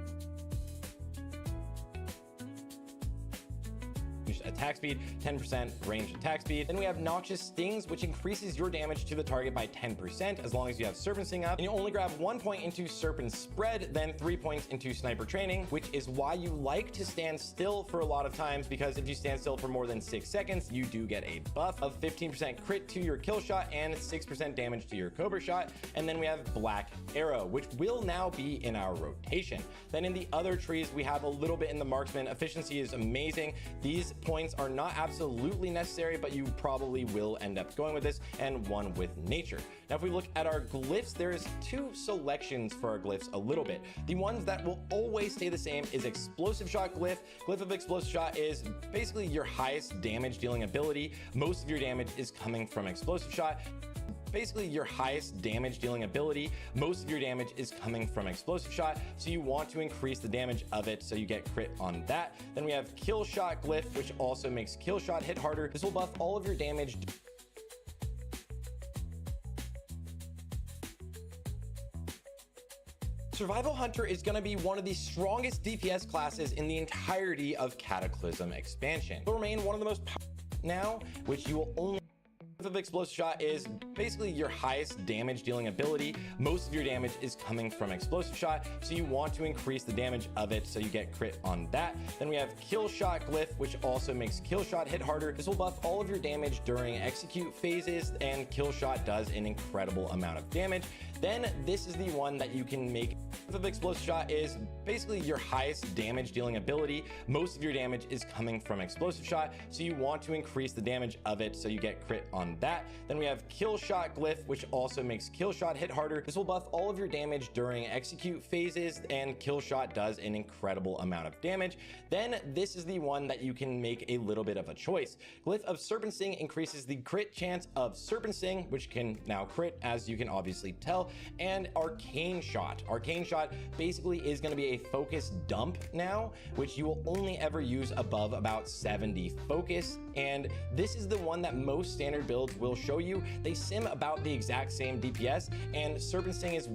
attack speed, 10% range attack speed. Then we have Noxious Stings, which increases your damage to the target by 10% as long as you have Serpent Sting up. And you only grab 1 point into Serpent Spread, then 3 points into Sniper Training, which is why you like to stand still for a lot of times, because if you stand still for more than 6 seconds, you do get a buff of 15% crit to your kill shot and 6% damage to your Cobra shot. And then we have Black Arrow, which will now be in our rotation. Then in the other trees, we have a little bit in the Marksman. Efficiency is amazing. These points are not absolutely necessary, but you probably will end up going with this, and one with Nature. Now, if we look at our glyphs, there is 2 selections for our glyphs a little bit. The ones that will always stay the same is Explosive Shot glyph. Glyph of Explosive Shot is basically your highest damage dealing ability. Most of your damage is coming from Explosive Shot. Basically your highest damage dealing ability. Most of your damage is coming from Explosive Shot, so you want to increase the damage of it so you get crit on that. Then we have Kill Shot glyph, which also makes Kill Shot hit harder. This will buff all of your damage. Survival Hunter is going to be one of the strongest DPS classes in the entirety of Cataclysm expansion. It will remain one of the most powerful now, which you will only of Explosive Shot is basically your highest damage dealing ability. Most of your damage is coming from Explosive Shot, so you want to increase the damage of it so you get crit on that. Then we have Kill Shot glyph, which also makes Kill Shot hit harder. This will buff all of your damage during execute phases, and Kill Shot does an incredible amount of damage. Then this is the one that you can make of Explosive Shot is basically your highest damage dealing ability. Most of your damage is coming from Explosive Shot, so you want to increase the damage of it so you get crit on that. Then we have Kill Shot glyph, which also makes Kill Shot hit harder. This will buff all of your damage during execute phases, and Kill Shot does an incredible amount of damage. Then this is the one that you can make a little bit of a choice. Glyph of Serpent Sting increases the crit chance of Serpent Sting, which can now crit, as you can obviously tell. And Arcane Shot. Arcane Shot basically is going to be a focus dump now, which you will only ever use above about 70 focus. And this is the one that most standard builds will show you. They sim about the exact same DPS, and Serpent Sting is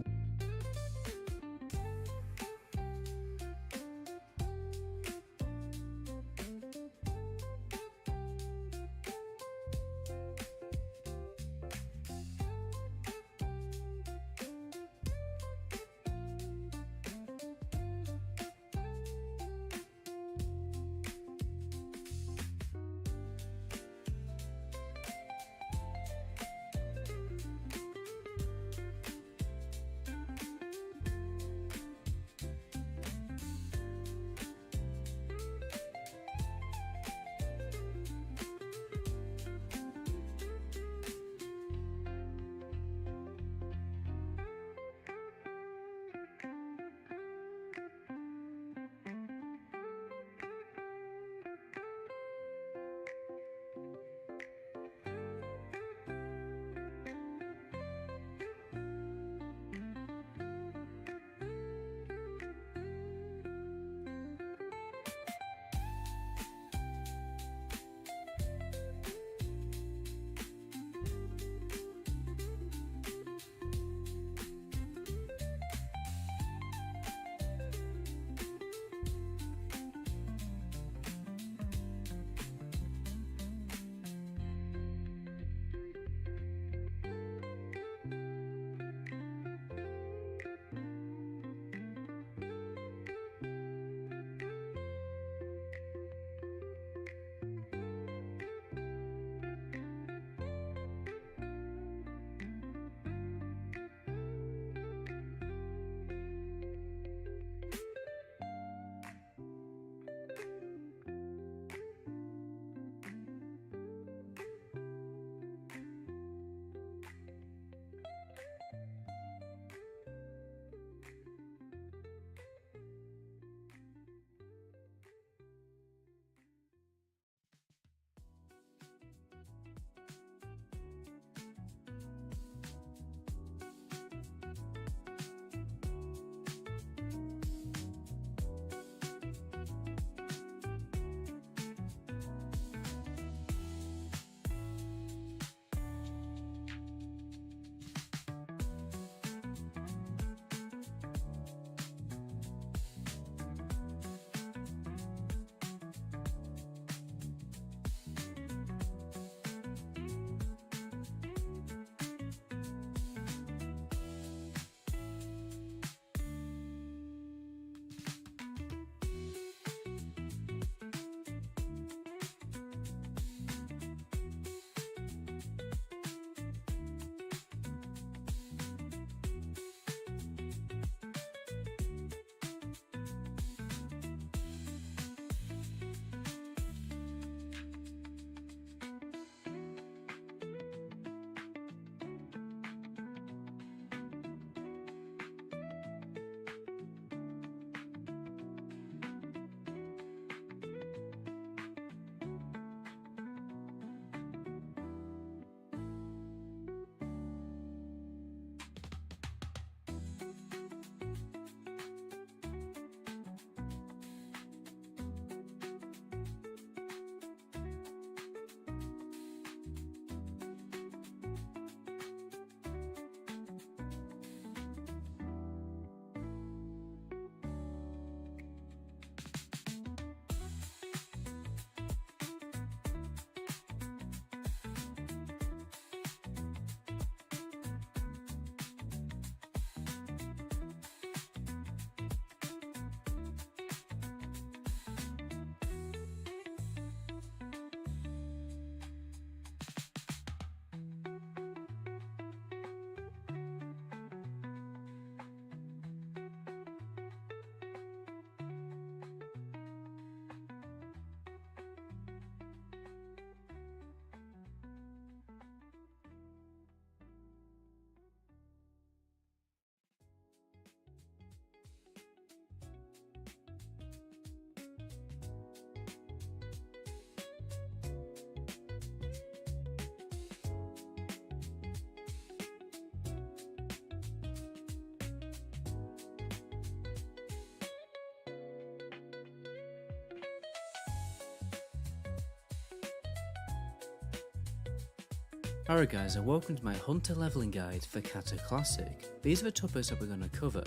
Alright guys, and welcome to my Hunter leveling guide for Kato Classic. These are the topics that we're going to cover: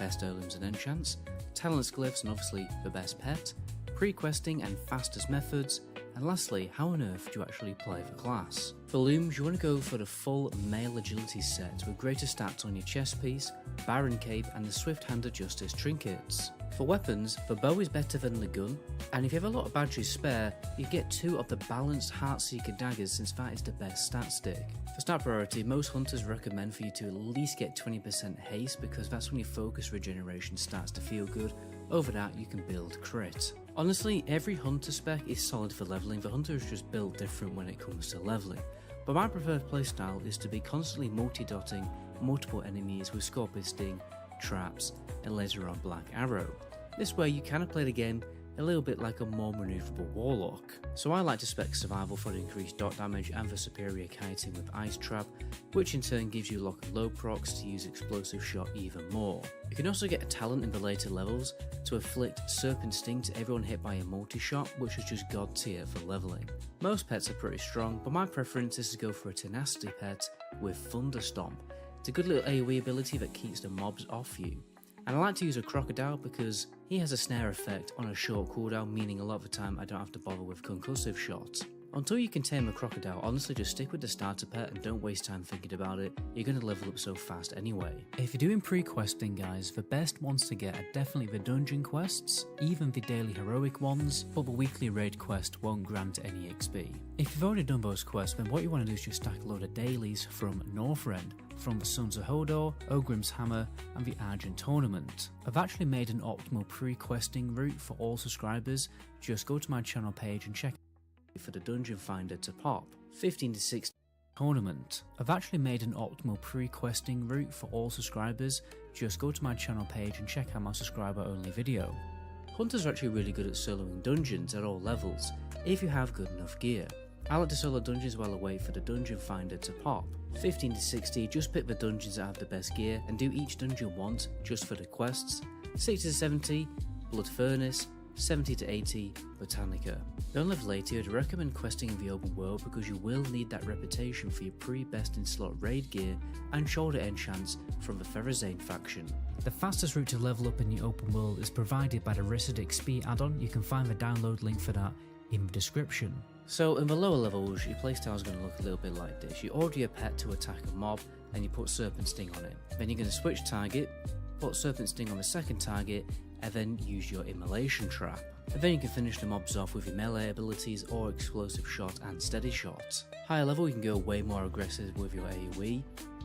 best heirlooms and enchants, talents, glyphs, and obviously the best pet, pre-questing and fastest methods, and lastly, how on earth do you actually play the class. For looms, you want to go for the full male agility set with greater stats on your chest piece, Baron cape, and the swift hand of justice trinkets. For weapons, the bow is better than the gun, and if you have a lot of batteries spare, you get 2 of the balanced Heartseeker daggers since that is the best stat stick. For stat priority, most hunters recommend for you to at least get 20% haste because that's when your focus regeneration starts to feel good. Over that, you can build crit. Honestly, every hunter spec is solid for leveling. The hunter is just built different when it comes to leveling. But my preferred playstyle is to be constantly multi-dotting multiple enemies with Scorpion Sting, traps, and laser on Black Arrow. This way you kind of play the game a little bit like a more maneuverable warlock. So I like to spec survival for the increased dot damage and the superior kiting with Ice Trap, which in turn gives you lock and low procs to use explosive shot even more. You can also get a talent in the later levels to inflict Serpent Sting to everyone hit by a multi-shot, which is just god tier for leveling. Most pets are pretty strong, but my preference is to go for a tenacity pet with Thunderstomp. It's a good little AoE ability that keeps the mobs off you. And I like to use a Crocodile because he has a snare effect on a short cooldown, meaning a lot of the time I don't have to bother with concussive shots. Until you can tame a Crocodile, honestly just stick with the starter pet and don't waste time thinking about it, you're going to level up so fast anyway. If you're doing pre-questing guys, the best ones to get are definitely the dungeon quests, even the daily heroic ones, but the weekly raid quest won't grant any XP. If you've already done those quests, then what you want to do is just stack a load of dailies from Northrend, from the Sons of Hodor, Ogrim's Hammer, and the Argent Tournament. I've actually made an optimal pre-questing route for all subscribers. Just go to my channel page and check for the Dungeon Finder to pop. 15 to 16 Tournament. I've actually made an optimal pre-questing route for all subscribers. Just go to my channel page and check out my subscriber only video. Hunters are actually really good at soloing dungeons at all levels, if you have good enough gear. I like to solo dungeons while I wait for the Dungeon Finder to pop. 15 to 60, just pick the dungeons that have the best gear and do each dungeon once just for the quests. 60 to 70, Blood Furnace. 70 to 80, Botanica. Going level 80, I'd recommend questing in the open world because you will need that reputation for your pre-best in slot raid gear and shoulder enchants from the Ferazane faction. The fastest route to level up in the open world is provided by the Rissid XP add-on. You can find the download link for that in the description. So in the lower levels, your playstyle is going to look a little bit like this. You order your pet to attack a mob and you put Serpent Sting on it. Then you're going to switch target, put Serpent Sting on the second target, and then use your Immolation Trap. And then you can finish the mobs off with your melee abilities or explosive shot and steady shot. Higher level, you can go way more aggressive with your AoE.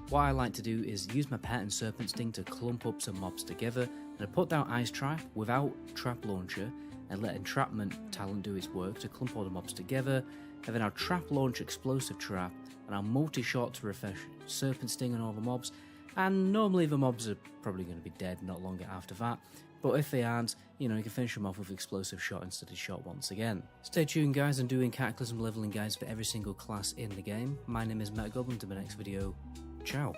What I like to do is use my pet and Serpent Sting to clump up some mobs together, and I put down Ice Trap without Trap Launcher and let Entrapment talent do its work to clump all the mobs together, and then I'll Trap Launch Explosive Trap, and I'll multi-shot to refresh Serpent Sting on all the mobs, and normally the mobs are probably going to be dead not long after that. But if they aren't, you can finish them off with explosive shot and steady shot once again. Stay tuned guys, I'm doing Cataclysm leveling guides for every single class in the game. My name is Matt Goblin, until my next video, ciao.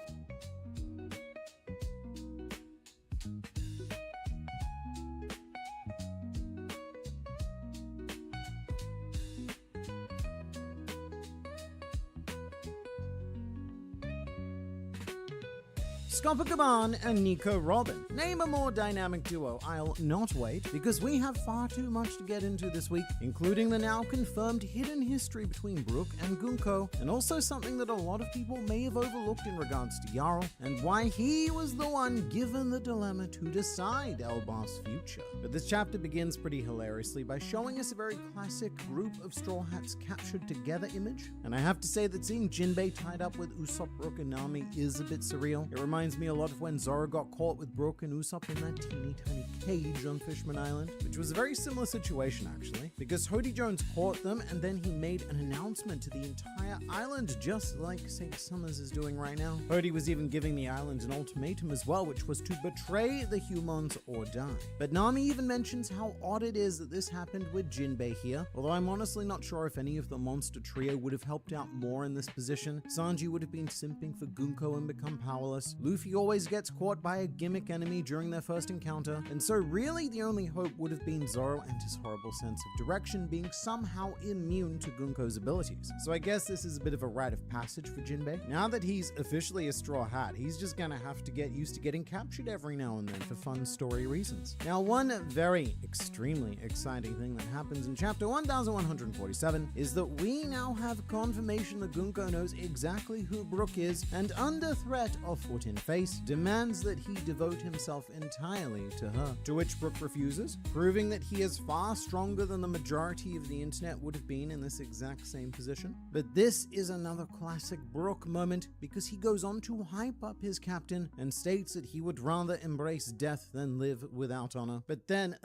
Scopper Gaban and Nico Robin. Name a more dynamic duo. I'll not wait, because we have far too much to get into this week, including the now confirmed hidden history between Brook and Gunko, and also something that a lot of people may have overlooked in regards to Jarl, and why he was the one given the dilemma to decide Elbaf's future. But this chapter begins pretty hilariously by showing us a very classic group of Straw Hats captured together image, and I have to say that seeing Jinbei tied up with Usopp, Brook, and Nami is a bit surreal. It reminds me a lot of when Zoro got caught with Brook and Usopp in that teeny tiny cage on Fishman Island, which was a very similar situation actually, because Hody Jones caught them and then he made an announcement to the entire island, just like St. Summers is doing right now. Hody was even giving the island an ultimatum as well, which was to betray the humans or die. But Nami even mentions how odd it is that this happened with Jinbei here, although I'm honestly not sure if any of the monster trio would have helped out more in this position. Sanji would have been simping for Gunko and become powerless. Luffy Luffy always gets caught by a gimmick enemy during their first encounter, and so really the only hope would have been Zoro and his horrible sense of direction being somehow immune to Gunko's abilities. So I guess this is a bit of a rite of passage for Jinbei. Now that he's officially a Straw Hat, he's just gonna have to get used to getting captured every now and then for fun story reasons. Now, one very extremely exciting thing that happens in chapter 1147 is that we now have confirmation that Gunko knows exactly who Brook is, and under threat of Foot in Face, demands that he devote himself entirely to her. To which Brook refuses, proving that he is far stronger than the majority of the internet would have been in this exact same position. But this is another classic Brook moment, because he goes on to hype up his captain and states that he would rather embrace death than live without honor. But then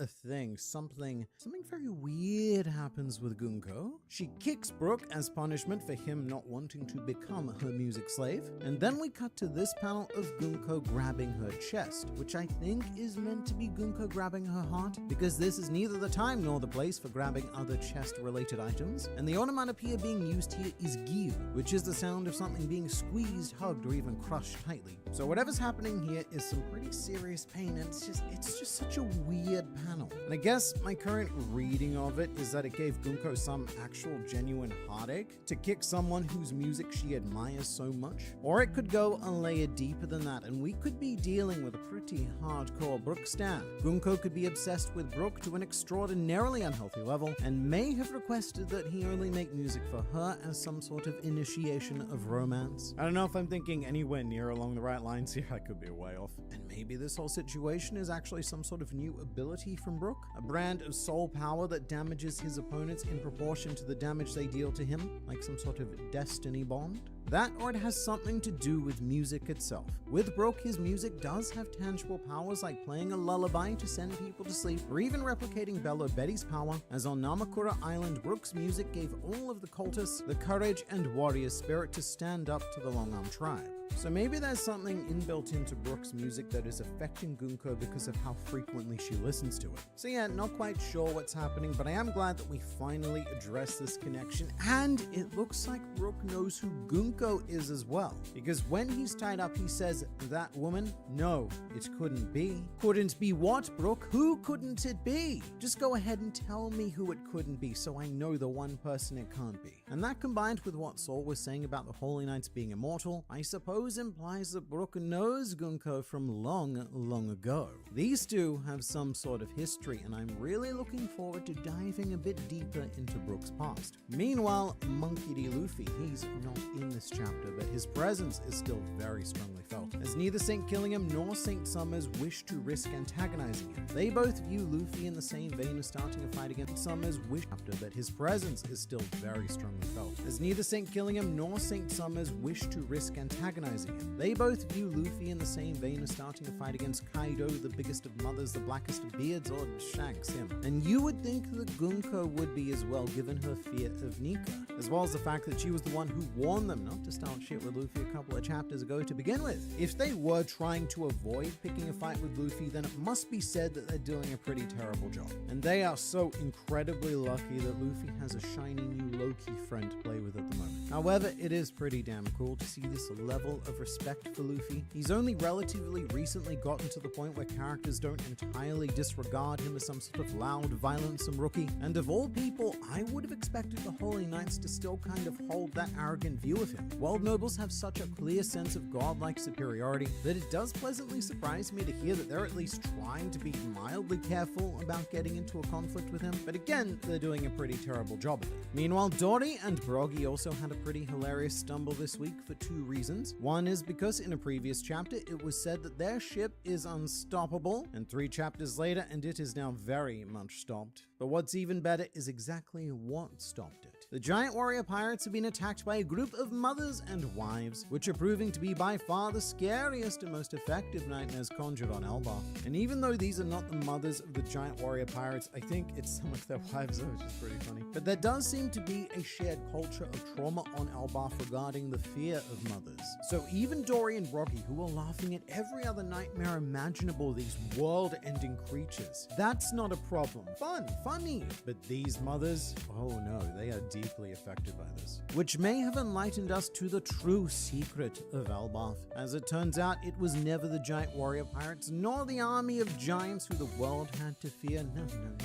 something very weird happens with Gunko. She kicks Brook as punishment for him not wanting to become her music slave, and then we cut to this panel of Gunko grabbing her chest, which I think is meant to be Gunko grabbing her heart, because this is neither the time nor the place for grabbing other chest-related items, and the onomatopoeia being used here is Gyu, which is the sound of something being squeezed, hugged, or even crushed tightly. So whatever's happening here is some pretty serious pain, and it's just such a weird panel. And I guess my current reading of it is that it gave Gunko some actual genuine heartache to kick someone whose music she admires so much. Or it could go a layer deeper than that, and we could be dealing with a pretty hardcore Brook stan. Gunko could be obsessed with Brook to an extraordinarily unhealthy level, and may have requested that he only make music for her as some sort of initiation of romance. I don't know if I'm thinking anywhere near along the right lines here, I could be way off. And maybe this whole situation is actually some sort of new ability from Brook, a brand of soul power that damages his opponents in proportion to the damage they deal to him, like some sort of destiny bond. That, or it has something to do with music itself. With Brook, his music does have tangible powers like playing a lullaby to send people to sleep, or even replicating Bella Betty's power, as on Namakura Island, Brook's music gave all of the cultists the courage and warrior spirit to stand up to the Long Arm tribe. So maybe there's something inbuilt into Brook's music that is affecting Gunko because of how frequently she listens to it. So yeah, not quite sure what's happening, but I am glad that we finally addressed this connection, and it looks like Brook knows who Gunko is as well. Because when he's tied up, he says, "That woman? No, it couldn't be." Couldn't be what, Brook? Who couldn't it be? Just go ahead and tell me who it couldn't be so I know the one person it can't be. And that, combined with what Saul was saying about the Holy Knights being immortal, I suppose implies that Brook knows Gunko from long ago. These two have some sort of history, and I'm really looking forward to diving a bit deeper into Brook's past. Meanwhile, Monkey D. Luffy, he's not in this chapter, but his presence is still very strongly felt, as neither St. Killingham nor St. Summers wish to risk antagonizing him. They both view Luffy in the same vein as starting a fight against Summers, but his presence is still very strongly felt, as neither St. Killingham nor St. Summers wish to risk antagonizing him. They both view Luffy in the same vein as starting a fight against Kaido, the biggest of mothers, the blackest of beards, or Shanks him. And you would think that Gunko would be as well, given her fear of Nika, as well as the fact that she was the one who warned them not to start shit with Luffy a couple of chapters ago to begin with. If they were trying to avoid picking a fight with Luffy, then it must be said that they're doing a pretty terrible job. And they are so incredibly lucky that Luffy has a shiny new low-key friend to play with at the moment. However, it is pretty damn cool to see this level of respect for Luffy. He's only relatively recently gotten to the point where characters don't entirely disregard him as some sort of loud, violent-some rookie, and of all people, I would have expected the Holy Knights to still kind of hold that arrogant view of him. World Nobles have such a clear sense of godlike superiority that it does pleasantly surprise me to hear that they're at least trying to be mildly careful about getting into a conflict with him, but again, they're doing a pretty terrible job of it. Meanwhile, Dory and Broggy also had a pretty hilarious stumble this week for two reasons. One is because in a previous chapter, it was said that their ship is unstoppable, and 3 chapters later, and it is now very much stopped. But what's even better is exactly what stopped it. The giant warrior pirates have been attacked by a group of mothers and wives, which are proving to be by far the scariest and most effective nightmares conjured on Elbaf. And even though these are not the mothers of the giant warrior pirates, I think it's some of their wives, which is pretty funny. But there does seem to be a shared culture of trauma on Elbaf regarding the fear of mothers. So So even Dory and Rocky, who are laughing at every other nightmare imaginable, these world-ending creatures, that's not a problem. Funny. But these mothers, oh no, they are deeply affected by this. Which may have enlightened us to the true secret of Elbaf. As it turns out, it was never the giant warrior pirates, nor the army of giants who the world had to fear.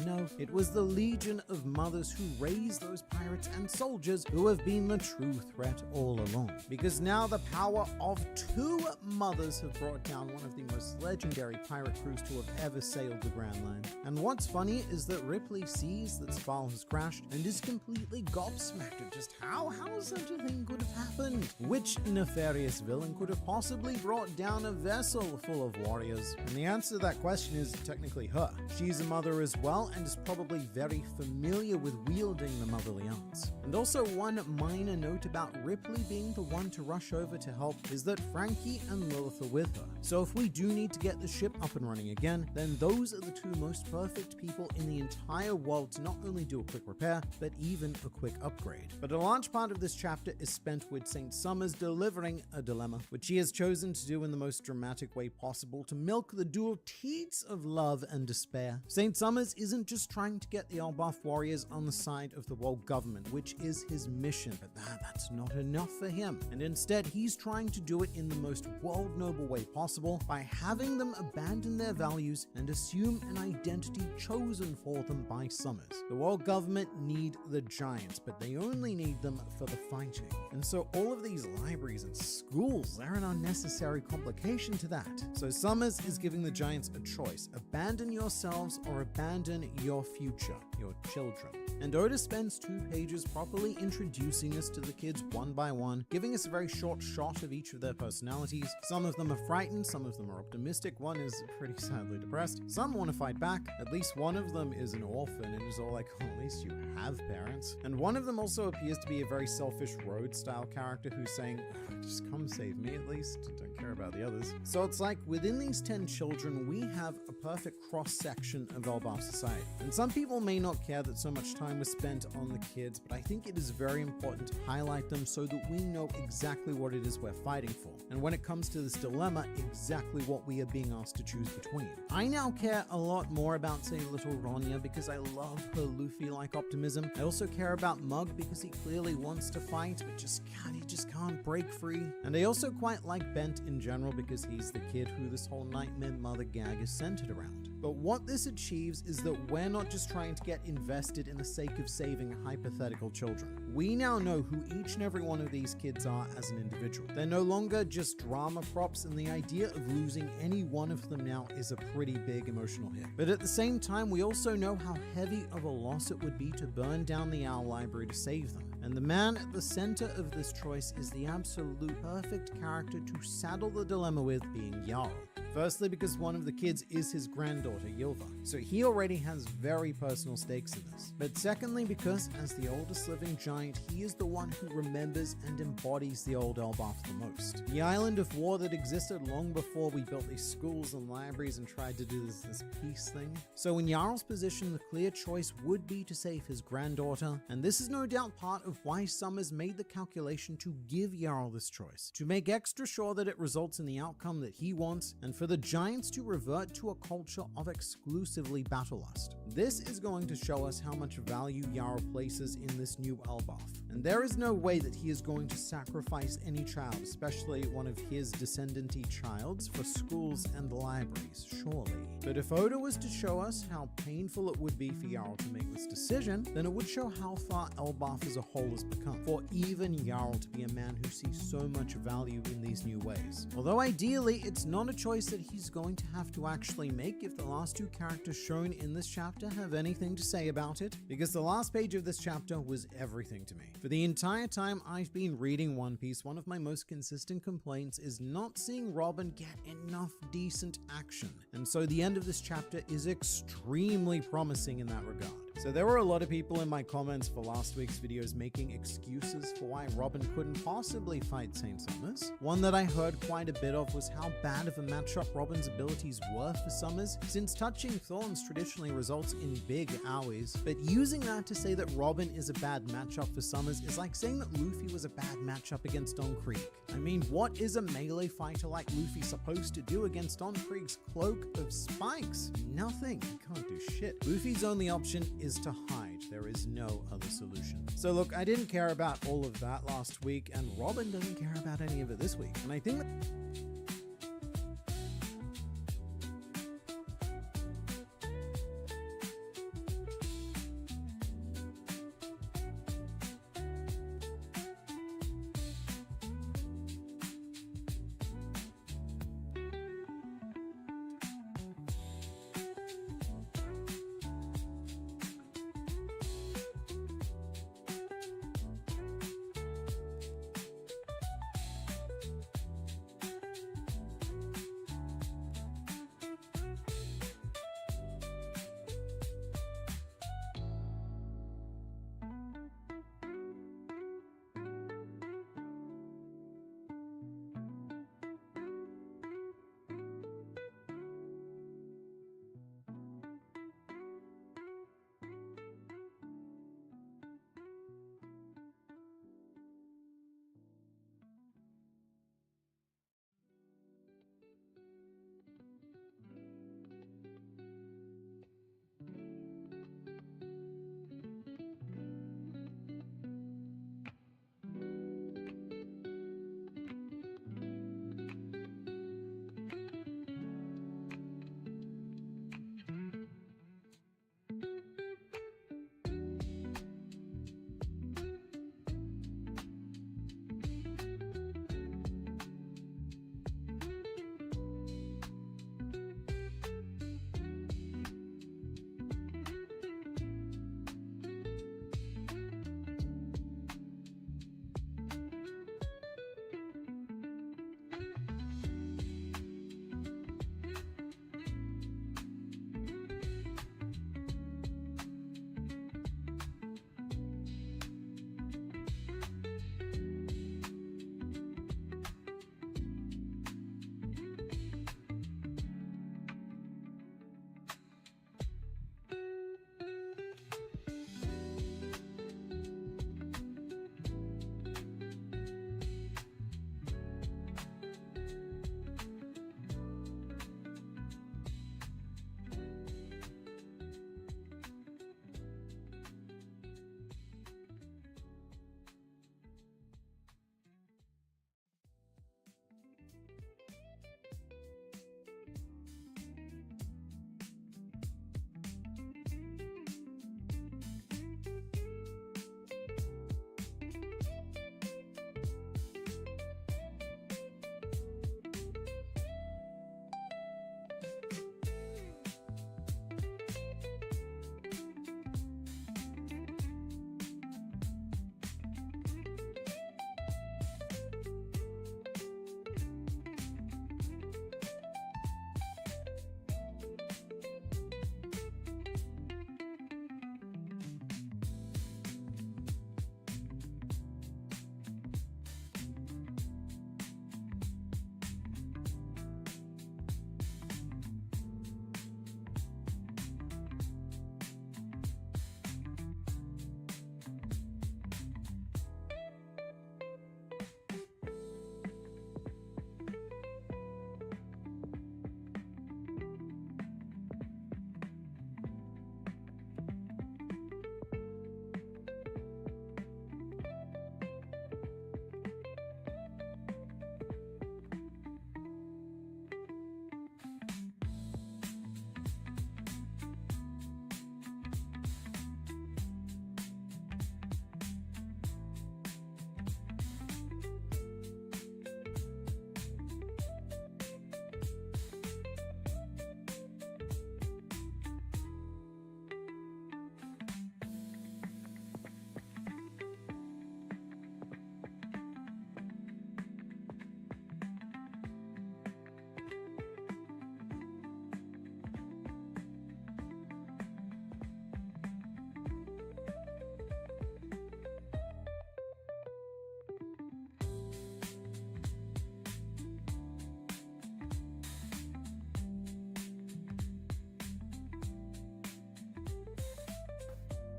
No. It was the legion of mothers who raised those pirates and soldiers who have been the true threat all along. Because now the power of 2 mothers have brought down one of the most legendary pirate crews to have ever sailed the Grand Line. And what's funny is that Ripley sees that Sval has crashed and is completely gobsmacked at just how such a thing could have happened. Which nefarious villain could have possibly brought down a vessel full of warriors? And the answer to that question is technically her. She's a mother as well and is probably very familiar with wielding the motherly arts. And also one minor note about Ripley being the one to rush over to help is that Frankie and Lilith are with her. So if we do need to get the ship up and running again, then those are the 2 most perfect people in the entire world to not only do a quick repair, but even a quick upgrade. But a large part of this chapter is spent with St. Summers delivering a dilemma, which he has chosen to do in the most dramatic way possible to milk the dual teats of love and despair. St. Summers isn't just trying to get the Elbaf warriors on the side of the world government, which is his mission, but that's not enough for him. And instead, he's trying to do it in the most world noble way possible by having them abandon their values and assume an identity chosen for them by Summers. The world government need the giants, but they only need them for the fighting. And so all of these libraries and schools, they're an unnecessary complication to that. So Summers is giving the giants a choice: abandon yourselves or abandon your future, your children. And Oda spends 2 pages properly introducing us to the kids one by one, giving us a very short shot of each of their personalities. Some of them are frightened, some of them are optimistic, one is pretty sadly depressed, some want to fight back, at least one of them is an orphan and is all like, oh, at least you have parents. And one of them also appears to be a very selfish Road style character who's saying, just come save me at least, don't care about the others. So it's like within these 10 children, we have a perfect cross-section of Elbaf society. And some people may not care that so much time was spent on the kids, but I think it is very important to highlight them so that we know exactly what it is we're fighting for. And when it comes to this dilemma, exactly what we are being asked to choose between. I now care a lot more about, say, little Ronya because I love her Luffy-like optimism. I also care about Mug because he clearly wants to fight, but he just can't break free. And I also quite like Bent in general because he's the kid who this whole Nightmare Mother gag is centered around. But what this achieves is that we're not just trying to get invested in the sake of saving hypothetical children. We now know who each and every one of these kids are as an individual. They're no longer just drama props, and the idea of losing any one of them now is a pretty big emotional hit. But at the same time, we also know how heavy of a loss it would be to burn down the Owl Library to save them. And the man at the center of this choice is the absolute perfect character to saddle the dilemma with, being Jarl. Firstly, because one of the kids is his granddaughter, Ylva, so he already has very personal stakes in this. But secondly, because as the oldest living giant, he is the one who remembers and embodies the old Elbaf the most. The island of war that existed long before we built these schools and libraries and tried to do this peace thing. So in Jarl's position, the clear choice would be to save his granddaughter, and this is no doubt part of why Summers made the calculation to give Jarl this choice, to make extra sure that it results in the outcome that he wants, and for the giants to revert to a culture of exclusively battle lust. This is going to show us how much value Jarl places in this new Elbaf, and there is no way that he is going to sacrifice any child, especially one of his descendanty childs, for schools and libraries, surely. But if Oda was to show us how painful it would be for Jarl to make this decision, then it would show how far Elbaf as a whole has become, for even Jarl to be a man who sees so much value in these new ways. Although ideally, it's not a choice that he's going to have to actually make if the last 2 characters shown in this chapter have anything to say about it, because the last page of this chapter was everything to me. For the entire time I've been reading One Piece, one of my most consistent complaints is not seeing Robin get enough decent action, and so the end of this chapter is extremely promising in that regard. So there were a lot of people in my comments for last week's videos making excuses for why Robin couldn't possibly fight Saint Summers. One that I heard quite a bit of was how bad of a matchup Robin's abilities were for Summers, since touching Thorns traditionally results in big owies. But using that to say that Robin is a bad matchup for Summers is like saying that Luffy was a bad matchup against Don Krieg. I mean, what is a melee fighter like Luffy supposed to do against Don Krieg's Cloak of Spikes? Nothing. He can't do shit. Luffy's only option is to hide. There is no other solution. So look, I didn't care about all of that last week, and Robin doesn't care about any of it this week. And I think that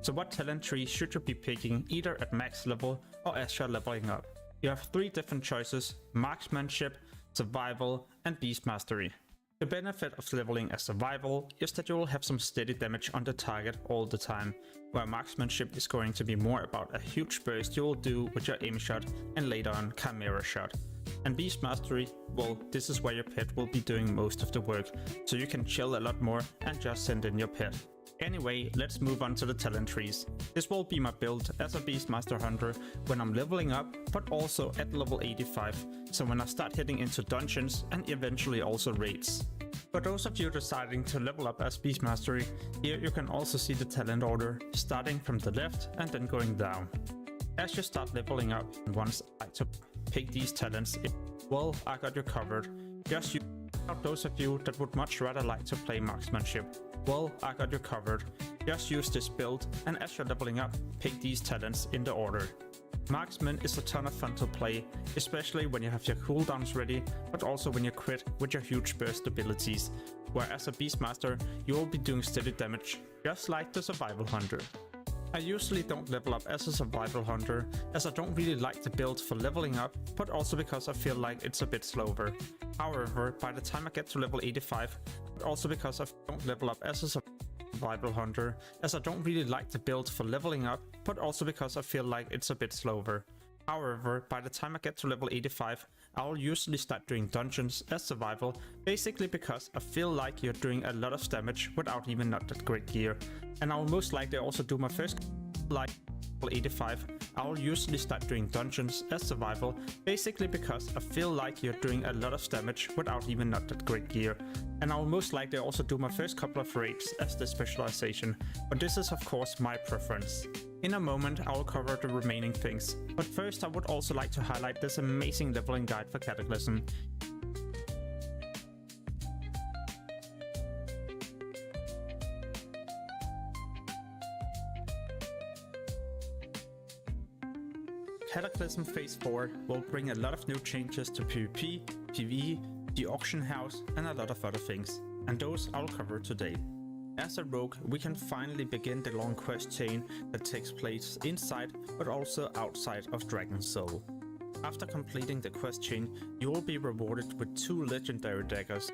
So what talent tree should you be picking either at max level or as you're leveling up? You have 3 different choices: marksmanship, survival, and beast mastery. The benefit of leveling as survival is that you will have some steady damage on the target all the time, where marksmanship is going to be more about a huge burst you will do with your aim shot and later on chimera shot. And beast mastery, well, this is where your pet will be doing most of the work, so you can chill a lot more and just send in your pet. Anyway, let's move on to the talent trees. This will be my build as a Beastmaster Hunter when I'm leveling up, but also at level 85, so when I start heading into dungeons and eventually also raids. For those of you deciding to level up as Beastmastery, here you can also see the talent order, starting from the left and then going down. As you start leveling up, once I like to pick these talents, well, I got you covered. Just use out those of you that would much rather like to play marksmanship. Well, I got you covered. Just use this build, and as you're leveling up, pick these talents in the order. Marksman is a ton of fun to play, especially when you have your cooldowns ready, but also when you crit with your huge burst abilities, where as a Beastmaster, you will be doing steady damage, just like the Survival Hunter. I usually don't level up as a Survival Hunter, as I don't really like the build for leveling up, but also because I feel like it's a bit slower. However, by the time I get to level 85, but also because I don't level up as a Survival Hunter, as I don't really like the build for leveling up, but also because I feel like it's a bit slower. However, by the time I get to level 85, I will usually start doing dungeons as survival, basically because I feel like you're doing a lot of damage without even not that great gear. And I will most likely also do my first like level 85. I will usually start doing dungeons as survival, basically because I feel like you're doing a lot of damage without even not that great gear. And I will most likely also do my first couple of raids as the specialization, but this is of course my preference. In a moment I will cover the remaining things, but first I would also like to highlight this amazing leveling guide for Cataclysm. Cataclysm Phase 4 will bring a lot of new changes to PvP, PvE, the auction house, and a lot of other things, and those I'll cover today. As a rogue, we can finally begin the long quest chain that takes place inside but also outside of Dragon's Soul. After completing the quest chain, you will be rewarded with 2 legendary daggers.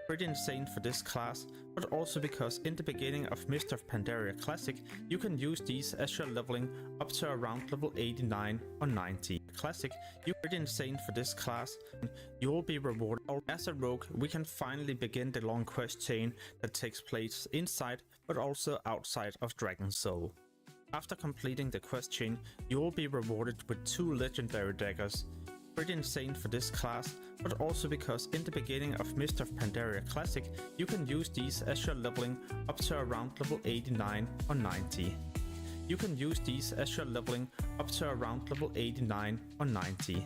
Pretty insane for this class, but also because in the beginning of Mist of Pandaria Classic, you can use these as you're leveling up to around level 89 or 90. Classic, you're pretty insane for this class, you will be rewarded. As a rogue, we can finally begin the long quest chain that takes place inside, but also outside of Dragon Soul. After completing the quest chain, you will be rewarded with 2 legendary daggers. Pretty insane for this class, but also because in the beginning of Mist of Pandaria Classic, you can use these as you're leveling up to around level 89 or 90. You can use these as you're leveling up to around level 89 or 90.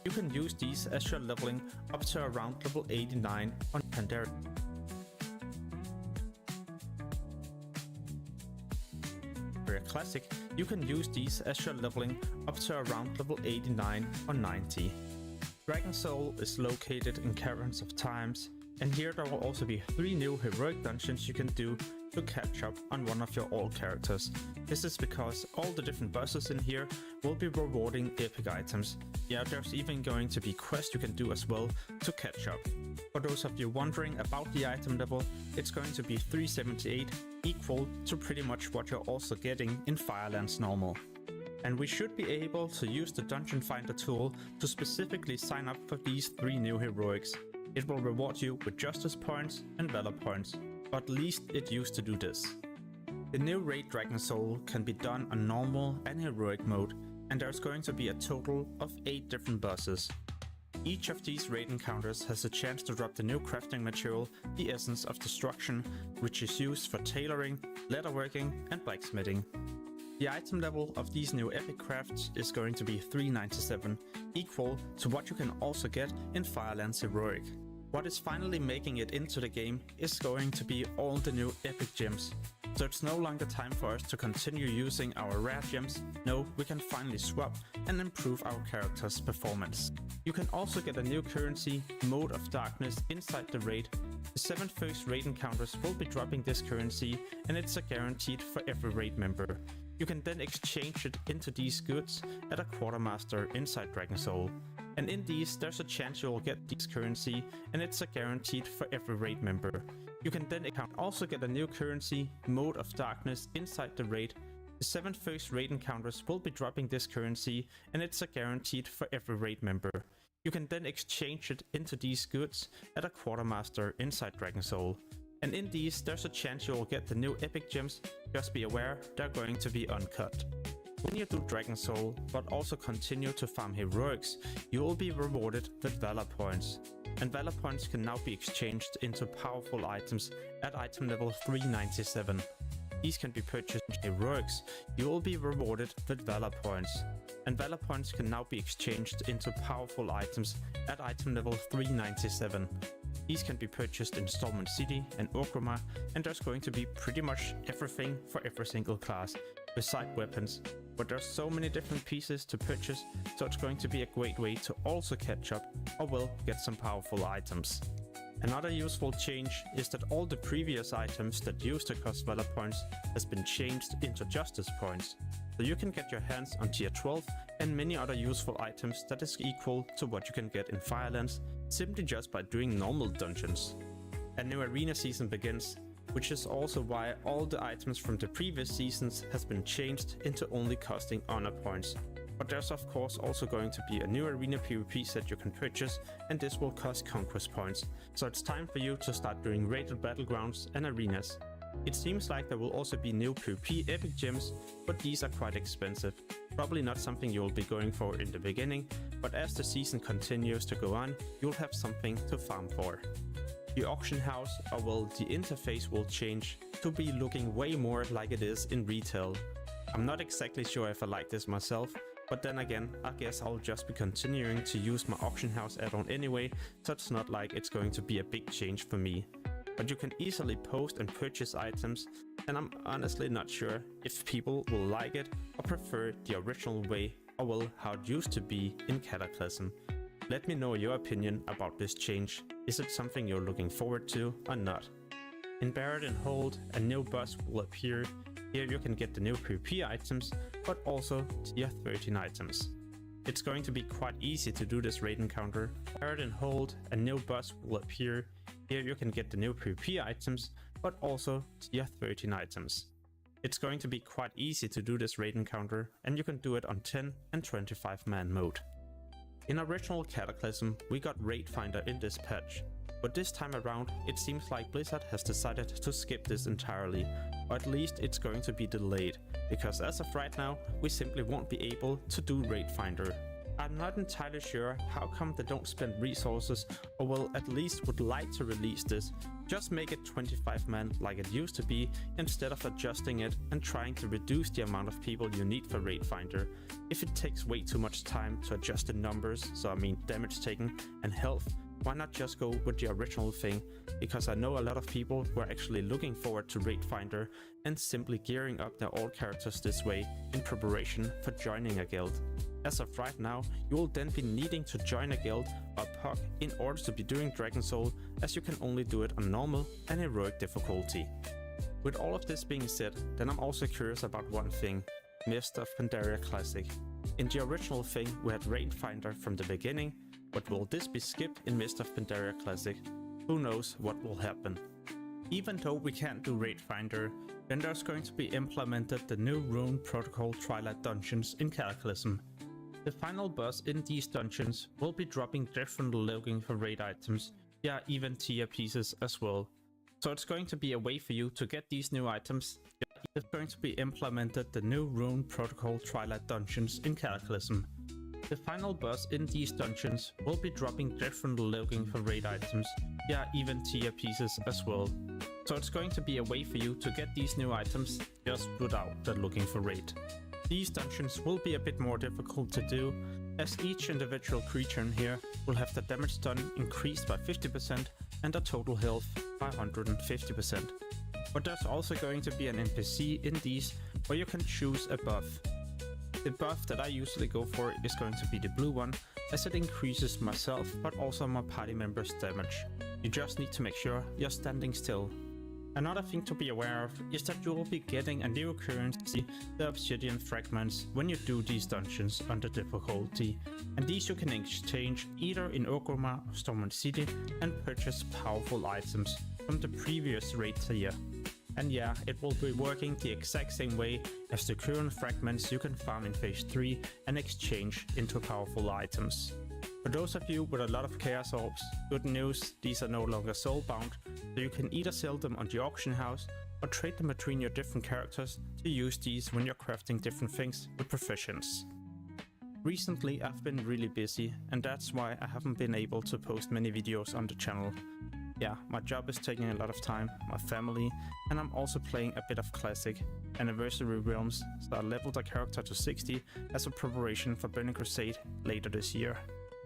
You can use these as you're leveling up to around level 89 on Pandaria Classic. You can use these as you're leveling up to around level 89 or 90. Dragon Soul is located in Caverns of Times, and here there will also be 3 new heroic dungeons you can do to catch up on one of your old characters. This is because all the different bosses in here will be rewarding epic items. Yeah, there's even going to be quests you can do as well to catch up. For those of you wondering about the item level, it's going to be 378, equal to pretty much what you're also getting in Firelands normal. And we should be able to use the Dungeon Finder tool to specifically sign up for these 3 new heroics. It will reward you with Justice points and Valor points, or at least it used to do this. The new raid Dragon Soul can be done on normal and heroic mode, and there's going to be a total of 8 different bosses. Each of these raid encounters has a chance to drop the new crafting material, the Essence of Destruction, which is used for tailoring, leatherworking and blacksmithing. The item level of these new epic crafts is going to be 397, equal to what you can also get in Firelands Heroic. What is finally making it into the game is going to be all the new epic gems. So it's no longer time for us to continue using our rare gems. No, we can finally swap and improve our character's performance. You can also get a new currency, Mode of Darkness, inside the raid. The 7 first raid encounters will be dropping this currency, and it's a guaranteed for every raid member. You can then exchange it into these goods at a quartermaster inside Dragon Soul. And in these, there's a chance you'll get this currency, and it's a guaranteed for every raid member. You can then also get a new currency, Mode of Darkness, inside the raid. The 7 first raid encounters will be dropping this currency, and it's a guaranteed for every raid member. You can then exchange it into these goods at a quartermaster inside Dragon Soul. And in these, there's a chance you'll get the new epic gems, just be aware they're going to be uncut. When you do Dragon Soul, but also continue to farm heroics, you will be rewarded with Valor points. And Valor points can now be exchanged into powerful items at item level 397. These can be purchased in heroics, you will be rewarded with Valor points. And Valor points can now be exchanged into powerful items at item level 397. These can be purchased in Stormwind City and Orgrimmar, and there's going to be pretty much everything for every single class, beside weapons. But there's so many different pieces to purchase, so it's going to be a great way to also catch up, or well, get some powerful items. Another useful change is that all the previous items that used to cost Valor points has been changed into Justice points. So you can get your hands on tier 12 and many other useful items that is equal to what you can get in Firelands, simply just by doing normal dungeons. A new arena season begins, which is also why all the items from the previous seasons has been changed into only costing honor points. But there's of course also going to be a new arena PvP set you can purchase, and this will cost conquest points. So it's time for you to start doing rated battlegrounds and arenas. It seems like there will also be new PvP epic gems, but these are quite expensive. Probably not something you will be going for in the beginning, but as the season continues to go on, you'll have something to farm for. The auction house, or well, the interface will change to be looking way more like it is in retail. I'm not exactly sure if I like this myself, but then again, I guess I'll just be continuing to use my auction house add-on anyway, so it's not like it's going to be a big change for me. But you can easily post and purchase items, and I'm honestly not sure if people will like it or prefer the original way, or well, how it used to be in Cataclysm. Let me know your opinion about this change. Is it something you're looking forward to or not? In Barret and Hold, a new boss will appear. Here you can get the new PvP items, but also tier 13 items. It's going to be quite easy to do this raid encounter. Barret and Hold, a new boss will appear. Here you can get the new PvP items, but also tier 13 items. It's going to be quite easy to do this raid encounter, and you can do it on 10 and 25 man mode. In original Cataclysm, we got Raid Finder in this patch, but this time around it seems like Blizzard has decided to skip this entirely, or at least it's going to be delayed, because as of right now we simply won't be able to do Raid Finder. I'm not entirely sure how come they don't spend resources, or will at least would like to release this. Just make it 25 man like it used to be, instead of adjusting it and trying to reduce the amount of people you need for Raid Finder. If it takes way too much time to adjust the numbers, so I mean damage taken and health, why not just go with the original thing? Because I know a lot of people were actually looking forward to Raid Finder and simply gearing up their old characters this way in preparation for joining a guild. As of right now, you will then be needing to join a guild or POC in order to be doing Dragon Soul, as you can only do it on normal and heroic difficulty. With all of this being said, then I'm also curious about one thing: Mist of Pandaria Classic. In the original thing we had Raid Finder from the beginning, but will this be skipped in Mist of Pandaria Classic? Who knows what will happen. Even though we can't do Raid Finder, then there's going to be implemented the new Rune Protocol Twilight dungeons in Cataclysm. The final boss in these dungeons will be dropping different looking for raid items, yeah, even tier pieces as well. So it's going to be a way for you to get these new items. It's going to be implemented the new Rune Protocol Twilight dungeons in Cataclysm. The final boss in these dungeons will be dropping different looking for raid items, yeah, even tier pieces as well. So it's going to be a way for you to get these new items just without the looking for raid. These dungeons will be a bit more difficult to do, as each individual creature in here will have the damage done increased by 50% and the total health by 150%. But there's also going to be an NPC in these where you can choose a buff. The buff that I usually go for is going to be the blue one, as it increases myself but also my party members' damage. You just need to make sure you're standing still. Another thing to be aware of is that you will be getting a new currency, the Obsidian Fragments, when you do these dungeons under difficulty, and these you can exchange either in Orgrimmar or Stormwind City and purchase powerful items from the previous raid tier. And yeah, it will be working the exact same way as the current fragments you can farm in phase 3 and exchange into powerful items. For those of you with a lot of Chaos Orbs, good news, these are no longer soulbound, so you can either sell them on the auction house or trade them between your different characters to use these when you're crafting different things with proficients. Recently I've been really busy, and that's why I haven't been able to post many videos on the channel. Yeah, my job is taking a lot of time, my family, and I'm also playing a bit of Classic Anniversary Realms, so I leveled a character to 60 as a preparation for Burning Crusade later this year.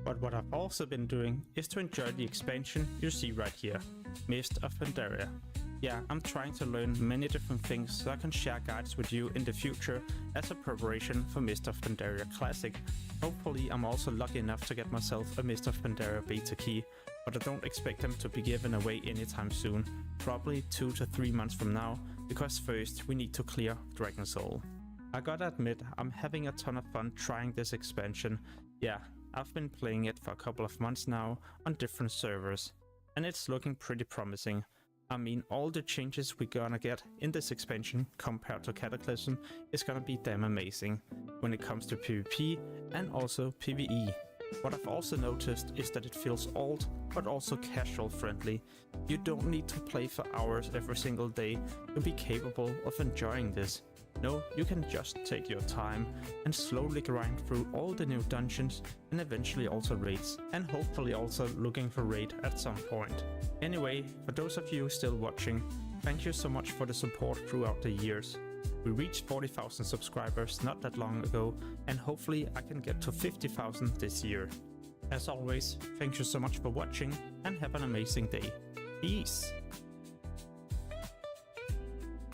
But what I've also been doing is to enjoy the expansion you see right here, Mist of Pandaria. Yeah, I'm trying to learn many different things so I can share guides with you in the future as a preparation for Mist of Pandaria Classic. Hopefully I'm also lucky enough to get myself a Mist of Pandaria beta key, but I don't expect them to be given away anytime soon, probably 2 to 3 months from now, because first we need to clear Dragon Soul. I gotta admit, I'm having a ton of fun trying this expansion. Yeah, I've been playing it for a couple of months now on different servers, and it's looking pretty promising. I mean, all the changes we're gonna get in this expansion compared to Cataclysm is gonna be damn amazing when it comes to PvP and also PvE. What I've also noticed is that it feels old but also casual friendly. You don't need to play for hours every single day to be capable of enjoying this. No, you can just take your time and slowly grind through all the new dungeons and eventually also raids, and hopefully also looking for raid at some point. Anyway, for those of you still watching, thank you so much for the support throughout the years. We reached 40,000 subscribers not that long ago, and hopefully I can get to 50,000 this year. As always, thank you so much for watching and have an amazing day. Peace!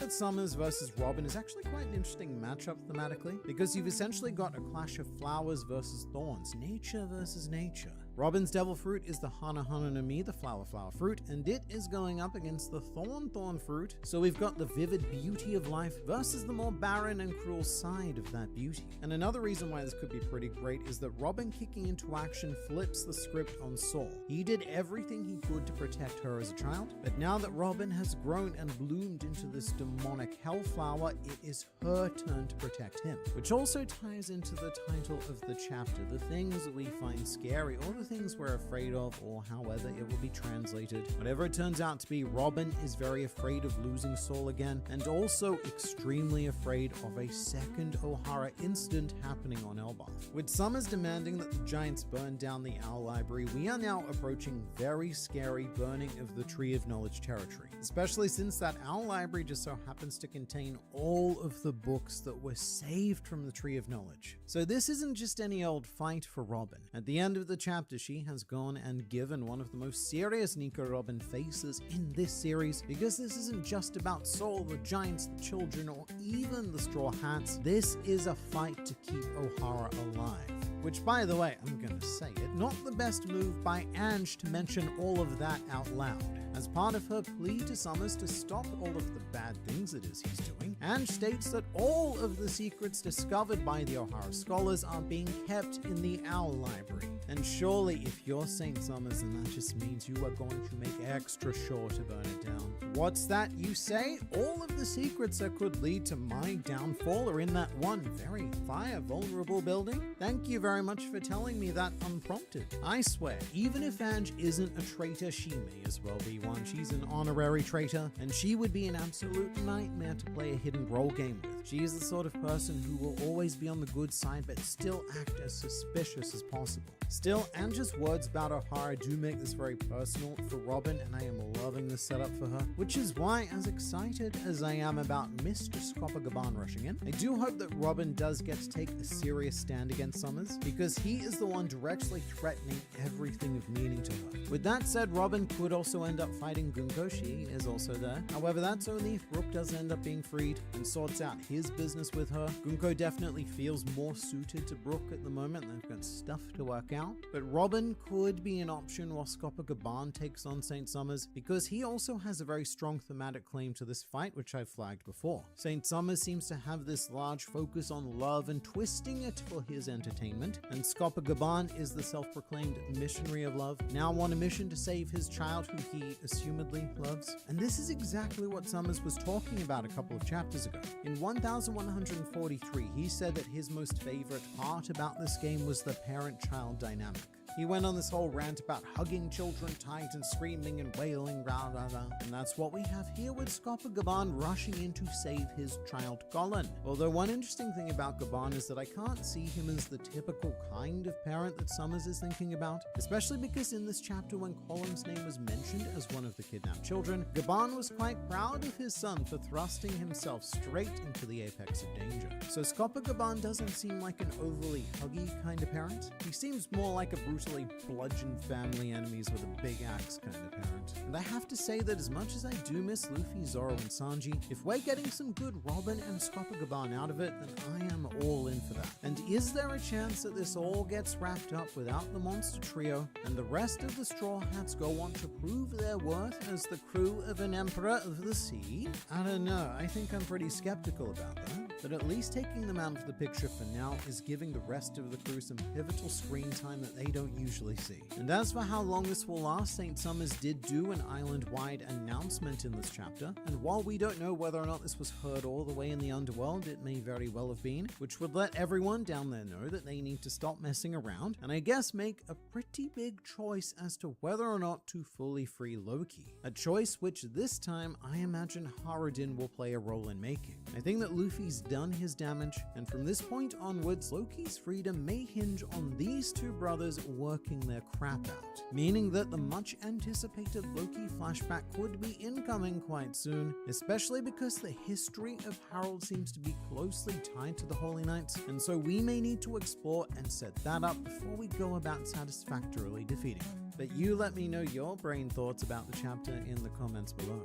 Summers versus Robin is actually quite an interesting matchup thematically, because you've essentially got a clash of flowers versus thorns, nature versus nature. Robin's devil fruit is the Hana Hana no Mi, the flower fruit, and it is going up against the thorn fruit. So we've got the vivid beauty of life versus the more barren and cruel side of that beauty. And another reason why this could be pretty great is that Robin kicking into action flips the script on Saul. He did everything he could to protect her as a child, but now that Robin has grown and bloomed into this demonic hellflower, it is her turn to protect him. Which also ties into the title of the chapter, the things that we find scary or the things we're afraid of, or however it will be translated. Whatever it turns out to be, Robin is very afraid of losing Saul again, and also extremely afraid of a second O'Hara incident happening on Elbaf. With Summers demanding that the Giants burn down the Owl Library, we are now approaching very scary burning of the Tree of Knowledge territory, especially since that Owl Library just so happens to contain all of the books that were saved from the Tree of Knowledge. So this isn't just any old fight for Robin. At the end of the chapter, she has gone and given one of the most serious Nico Robin faces in this series, because this isn't just about Saul, the Giants, the children, or even the Straw Hats. This is a fight to keep O'Hara alive. Which, by the way, I'm gonna say it, not the best move by Ange to mention all of that out loud. As part of her plea to Summers to stop all of the bad things it is he's doing, Ange states that all of the secrets discovered by the O'Hara scholars are being kept in the Owl Library. And surely, if you're St. Summers, then that just means you are going to make extra sure to burn it down. What's that you say? All of the secrets that could lead to my downfall are in that one very fire-vulnerable building? Thank you very much for telling me that unprompted. I swear, even if Ange isn't a traitor, she may as well be one. She's an honorary traitor, and she would be an absolute nightmare to play a hidden role game with. She is the sort of person who will always be on the good side, but still act as suspicious as possible. Still, Ange's words about O'Hara do make this very personal for Robin, and I am loving the setup for her, which is why, as excited as I am about Mr. Scopogaban rushing in, I do hope that Robin does get to take a serious stand against Summers, because he is the one directly threatening everything of meaning to her. With that said, Robin could also end up fighting Gunko. She is also there. However, that's only if Brook does end up being freed and sorts out his business with her. Gunko definitely feels more suited to Brook at the moment. They've got stuff to work out. But Robin could be an option while Scopogaban takes on St. Summers, because he also has a very strong thematic claim to this fight, which I've flagged before. St. Summers seems to have this large focus on love and twisting it for his entertainment, and Scopogaban is the self-proclaimed missionary of love, now on a mission to save his child who he assumedly loves. And this is exactly what Summers was talking about a couple of chapters ago. In 1143, he said that his most favorite part about this game was the parent-child dynamic. He went on this whole rant about hugging children tight and screaming and wailing, rah rah rah. And that's what we have here with Scopogaban rushing in to save his child Colin. Although one interesting thing about Gaban is that I can't see him as the typical kind of parent that Summers is thinking about, especially because in this chapter when Colin's name was mentioned as one of the kidnapped children, Gaban was quite proud of his son for thrusting himself straight into the apex of danger. So Scopogaban doesn't seem like an overly huggy kind of parent. He seems more like a brutally bludgeon family enemies with a big axe kind of parent. And I have to say that as much as I do miss Luffy, Zoro, and Sanji, if we're getting some good Robin and Scopogaban out of it, then I am all in for that. And is there a chance that this all gets wrapped up without the monster trio, and the rest of the Straw Hats go on to prove their worth as the crew of an Emperor of the Sea? I don't know, I think I'm pretty skeptical about that. But at least taking them out of the picture for now is giving the rest of the crew some pivotal screen time that they don't usually see. And as for how long this will last, St. Summers did do an island-wide announcement in this chapter, and while we don't know whether or not this was heard all the way in the underworld, it may very well have been, which would let everyone down there know that they need to stop messing around, and I guess make a pretty big choice as to whether or not to fully free Loki. A choice which this time I imagine Haradin will play a role in making. I think that Luffy's done his damage, and from this point onwards, Loki's freedom may hinge on these two brothers working their crap out, meaning that the much anticipated Loki flashback could be incoming quite soon, especially because the history of Harold seems to be closely tied to the Holy Knights, and so we may need to explore and set that up before we go about satisfactorily defeating them. But you let me know your brain thoughts about the chapter in the comments below.